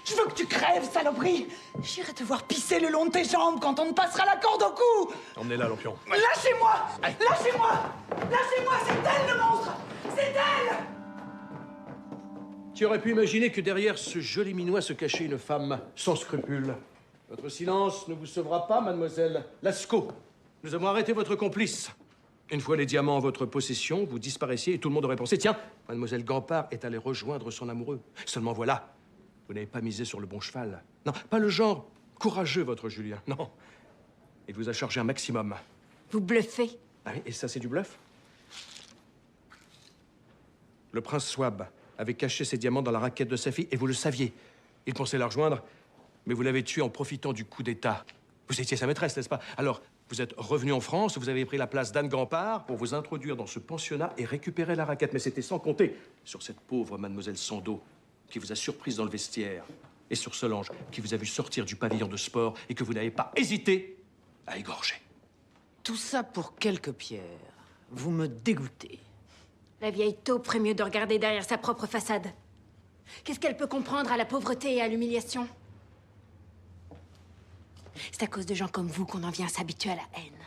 Je veux que tu crèves, saloperie! J'irai te voir pisser le long de tes jambes quand on te passera la corde au cou! Emmenez-la, lampion. Lâchez-moi! Lâchez-moi! Lâchez-moi! C'est elle le monstre! C'est elle! Tu aurais pu imaginer que derrière ce joli minois se cachait une femme sans scrupules. Votre silence ne vous sauvera pas, mademoiselle Lascaux. Nous avons arrêté votre complice. Une fois les diamants en votre possession, vous disparaissiez et tout le monde aurait pensé, tiens, mademoiselle Gampard est allée rejoindre son amoureux. Seulement voilà, vous n'avez pas misé sur le bon cheval. Non, pas le genre courageux, votre Julien. Non. Il vous a chargé un maximum. Vous bluffez. Ah oui, et ça, c'est du bluff? Le prince Swab avait caché ses diamants dans la raquette de sa fille, et vous le saviez. Il pensait la rejoindre, mais vous l'avez tué en profitant du coup d'État. Vous étiez sa maîtresse, n'est-ce pas? Alors, vous êtes revenu en France, vous avez pris la place d'Anne Gampard pour vous introduire dans ce pensionnat et récupérer la raquette. Mais c'était sans compter sur cette pauvre mademoiselle Sandeau qui vous a surprise dans le vestiaire, et sur Solange qui vous a vu sortir du pavillon de sport et que vous n'avez pas hésité à égorger. Tout ça pour quelques pierres. Vous me dégoûtez. La vieille taupe ferait mieux de regarder derrière sa propre façade. Qu'est-ce qu'elle peut comprendre à la pauvreté et à l'humiliation? C'est à cause de gens comme vous qu'on en vient à s'habituer à la haine.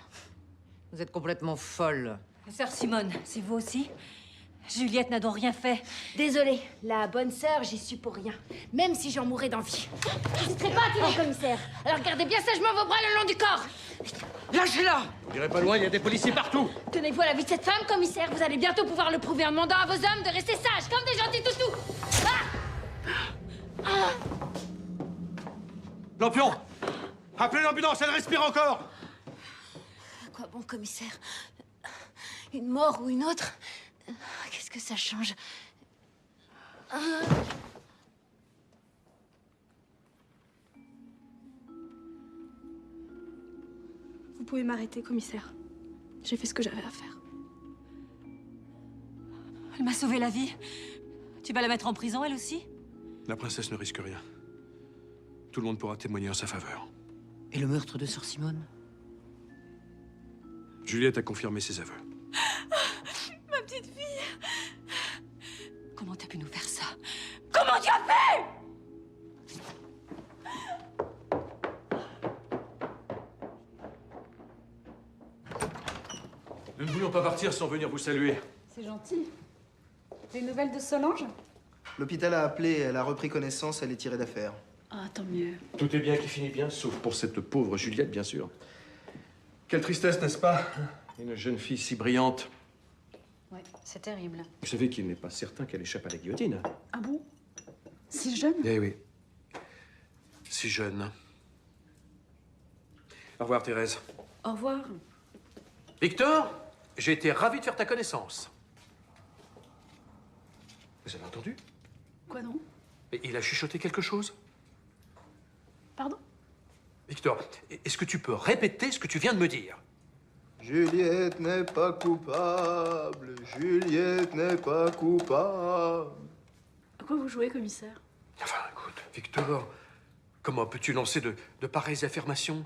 Vous êtes complètement folle. Sœur Simone, c'est vous aussi? Juliette n'a donc rien fait. Désolée, la bonne sœur, j'y suis pour rien. Même si j'en mourrais d'envie. N'hésiterez pas à tirer, commissaire. Alors gardez bien sagement vos bras le long du corps. Lâchez-la! Vous irez pas loin, il y a des policiers partout. Tenez-vous à la vie de cette femme, commissaire. Vous allez bientôt pouvoir le prouver en demandant à vos hommes de rester sages, comme des gentils toutous. Ah! Lampion! Appelez l'ambulance, elle respire encore! À quoi bon, commissaire? Une mort ou une autre? Qu'est-ce que ça change? Vous pouvez m'arrêter, commissaire. J'ai fait ce que j'avais à faire. Elle m'a sauvé la vie. Tu vas la mettre en prison, elle aussi? La princesse ne risque rien. Tout le monde pourra témoigner en sa faveur. Et le meurtre de sœur Simone? Juliette a confirmé ses aveux. Ma petite fille! Comment t'as pu nous faire ça? Comment tu as fait? Nous ne voulions pas partir sans venir vous saluer. C'est gentil. Des nouvelles de Solange? L'hôpital a appelé, elle a repris connaissance, elle est tirée d'affaire. Ah, tant mieux. Tout est bien qui finit bien, sauf pour cette pauvre Juliette, bien sûr. Quelle tristesse, n'est-ce pas? Une jeune fille si brillante. Ouais, c'est terrible. Vous savez qu'il n'est pas certain qu'elle échappe à la guillotine. Ah bon? Si jeune? Eh oui. Si jeune. Au revoir, Thérèse. Au revoir. Victor, j'ai été ravi de faire ta connaissance. Vous avez entendu? Quoi donc? Et il a chuchoté quelque chose? Pardon? Victor, est-ce que tu peux répéter ce que tu viens de me dire? Juliette n'est pas coupable. Juliette n'est pas coupable. À quoi vous jouez, commissaire? Enfin, écoute, Victor, comment peux-tu lancer de pareilles affirmations?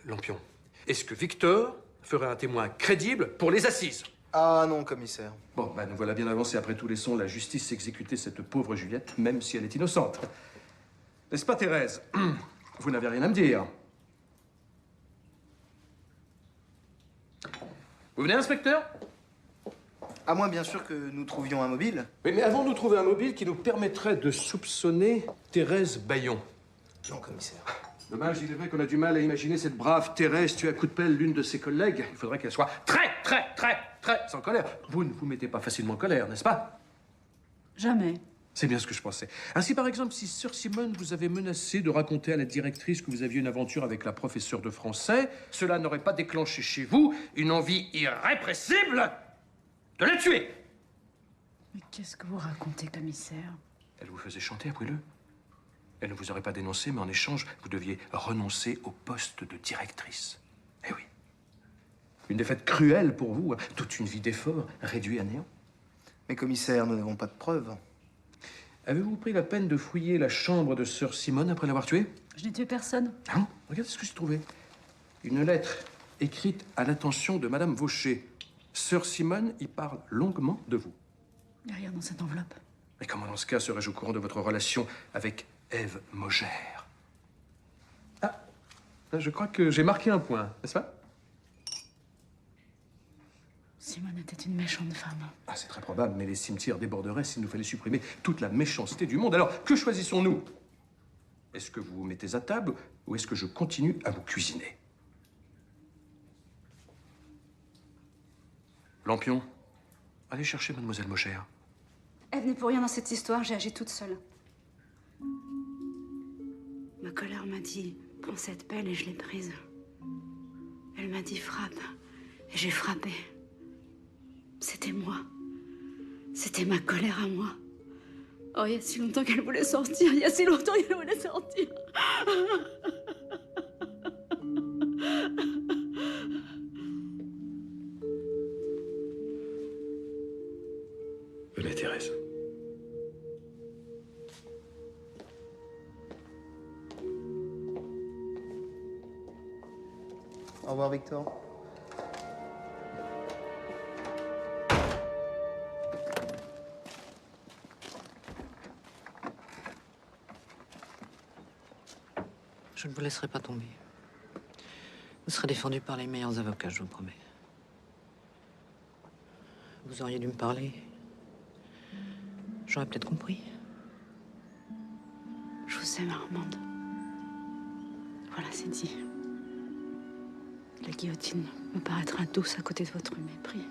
Lampion, est-ce que Victor ferait un témoin crédible pour les assises? Ah non, commissaire. Bon, ben nous voilà bien avancés. Après tout, laissons la justice exécuter cette pauvre Juliette, même si elle est innocente. N'est-ce pas, Thérèse? Vous n'avez rien à me dire. Vous venez, inspecteur? À moins, bien sûr, que nous trouvions un mobile. Oui, mais avons-nous trouvé un mobile qui nous permettrait de soupçonner Thérèse Bayon? Non, commissaire. Dommage, il est vrai qu'on a du mal à imaginer cette brave Thérèse tuer à coups de pelle l'une de ses collègues. Il faudrait qu'elle soit très en colère. Vous ne vous mettez pas facilement en colère, n'est-ce pas? Jamais. C'est bien ce que je pensais. Ainsi, par exemple, si sœur Simone vous avait menacé de raconter à la directrice que vous aviez une aventure avec la professeure de français, cela n'aurait pas déclenché chez vous une envie irrépressible de la tuer. Mais qu'est-ce que vous racontez, commissaire? Elle vous faisait chanter, appris-le. Elle ne vous aurait pas dénoncé, mais en échange, vous deviez renoncer au poste de directrice. Eh oui. Une défaite cruelle pour vous, hein. Toute une vie d'effort réduite à néant. Mais commissaire, nous n'avons pas de preuves. Avez-vous pris la peine de fouiller la chambre de sœur Simone après l'avoir tuée? Je n'ai tué personne. Ah non? Regardez ce que j'ai trouvé. Une lettre écrite à l'attention de Madame Vaucher. Sœur Simone y parle longuement de vous. Il n'y a rien dans cette enveloppe. Mais comment, dans ce cas, serais-je au courant de votre relation avec Ève Maugère? Ah, je crois que j'ai marqué un point, n'est-ce pas? Simone était une méchante femme. Ah, c'est très probable, mais les cimetières déborderaient s'il nous fallait supprimer toute la méchanceté du monde. Alors, que choisissons-nous? Est-ce que vous vous mettez à table ou est-ce que je continue à vous cuisiner? Lampion, allez chercher Mademoiselle Maugère. Elle n'est pour rien dans cette histoire, j'ai agi toute seule. Ma colère m'a dit, prends cette pelle et je l'ai prise. Elle m'a dit, frappe. Et j'ai frappé. C'était moi. C'était ma colère à moi. Oh, il y a si longtemps qu'elle voulait sortir. Il y a si longtemps qu'elle voulait sortir. Venez, Thérèse. Au revoir, Victor. Je ne vous laisserai pas tomber. Vous serez défendu par les meilleurs avocats, je vous promets. Vous auriez dû me parler. J'aurais peut-être compris. Je vous aime, Armande. Voilà, c'est dit. La guillotine me paraîtra douce à côté de votre mépris.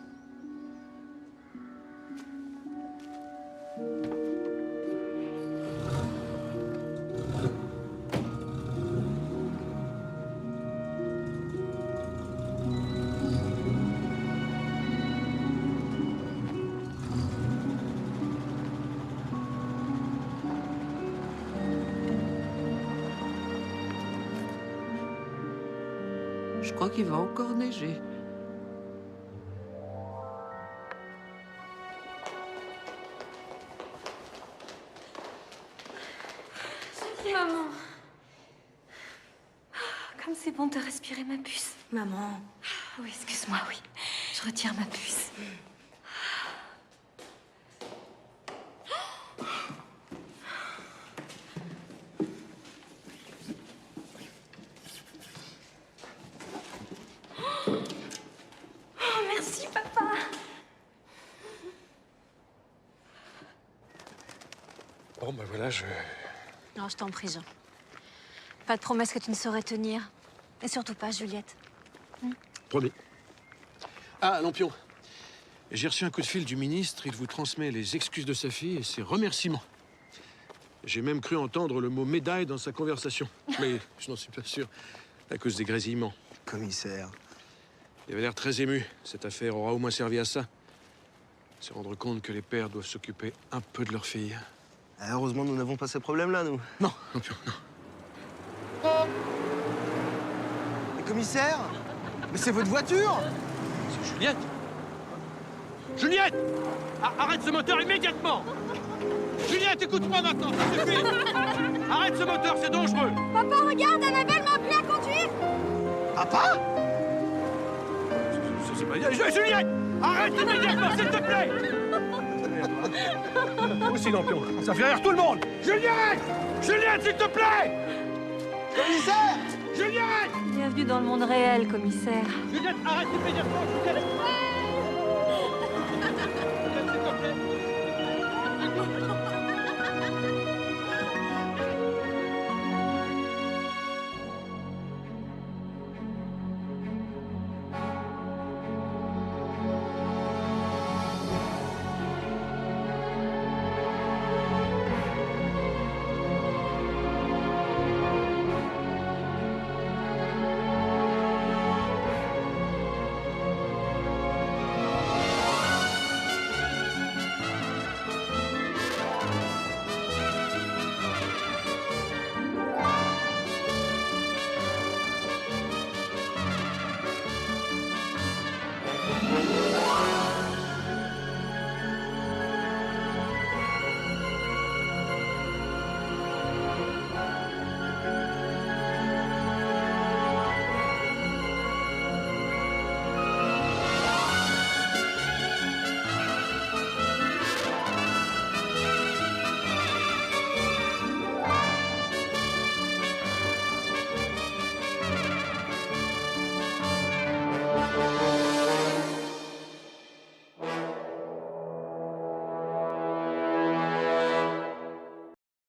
Je crois qu'il va encore neiger. Maman. Comme c'est bon de respirer ma puce. Maman. Oui, excuse-moi, oui. Je retire ma puce. Oh, merci, papa. Bon, ben voilà, Non, je t'en prie, Jean. Pas de promesse que tu ne saurais tenir. Et surtout pas, Juliette. Promis. Ah, Lampion. J'ai reçu un coup de fil du ministre. Il vous transmet les excuses de sa fille et ses remerciements. J'ai même cru entendre le mot médaille dans sa conversation. Mais je n'en suis pas sûr, à cause des grésillements. Commissaire. Il avait l'air très ému. Cette affaire aura au moins servi à ça. Se rendre compte que les pères doivent s'occuper un peu de leur fille. Ah, heureusement, nous n'avons pas ce problème-là, nous. Non, Lampion, non. Mais commissaire? Mais c'est votre voiture? C'est Juliette. Juliette! Arrête ce moteur immédiatement! Juliette, écoute-moi maintenant, ça suffit! Arrête ce moteur, c'est dangereux! Papa, regarde, Annabelle m'a appris à conduire. Papa? C'est pas bien. Juliette! Arrête immédiatement, s'il te plaît! Aussi, Lampion, ça fait rire tout le monde! Juliette! Juliette, s'il te plaît! Commissaire! Juliette! Bienvenue dans le monde réel, commissaire. Juliette, arrête immédiatement, Juliette!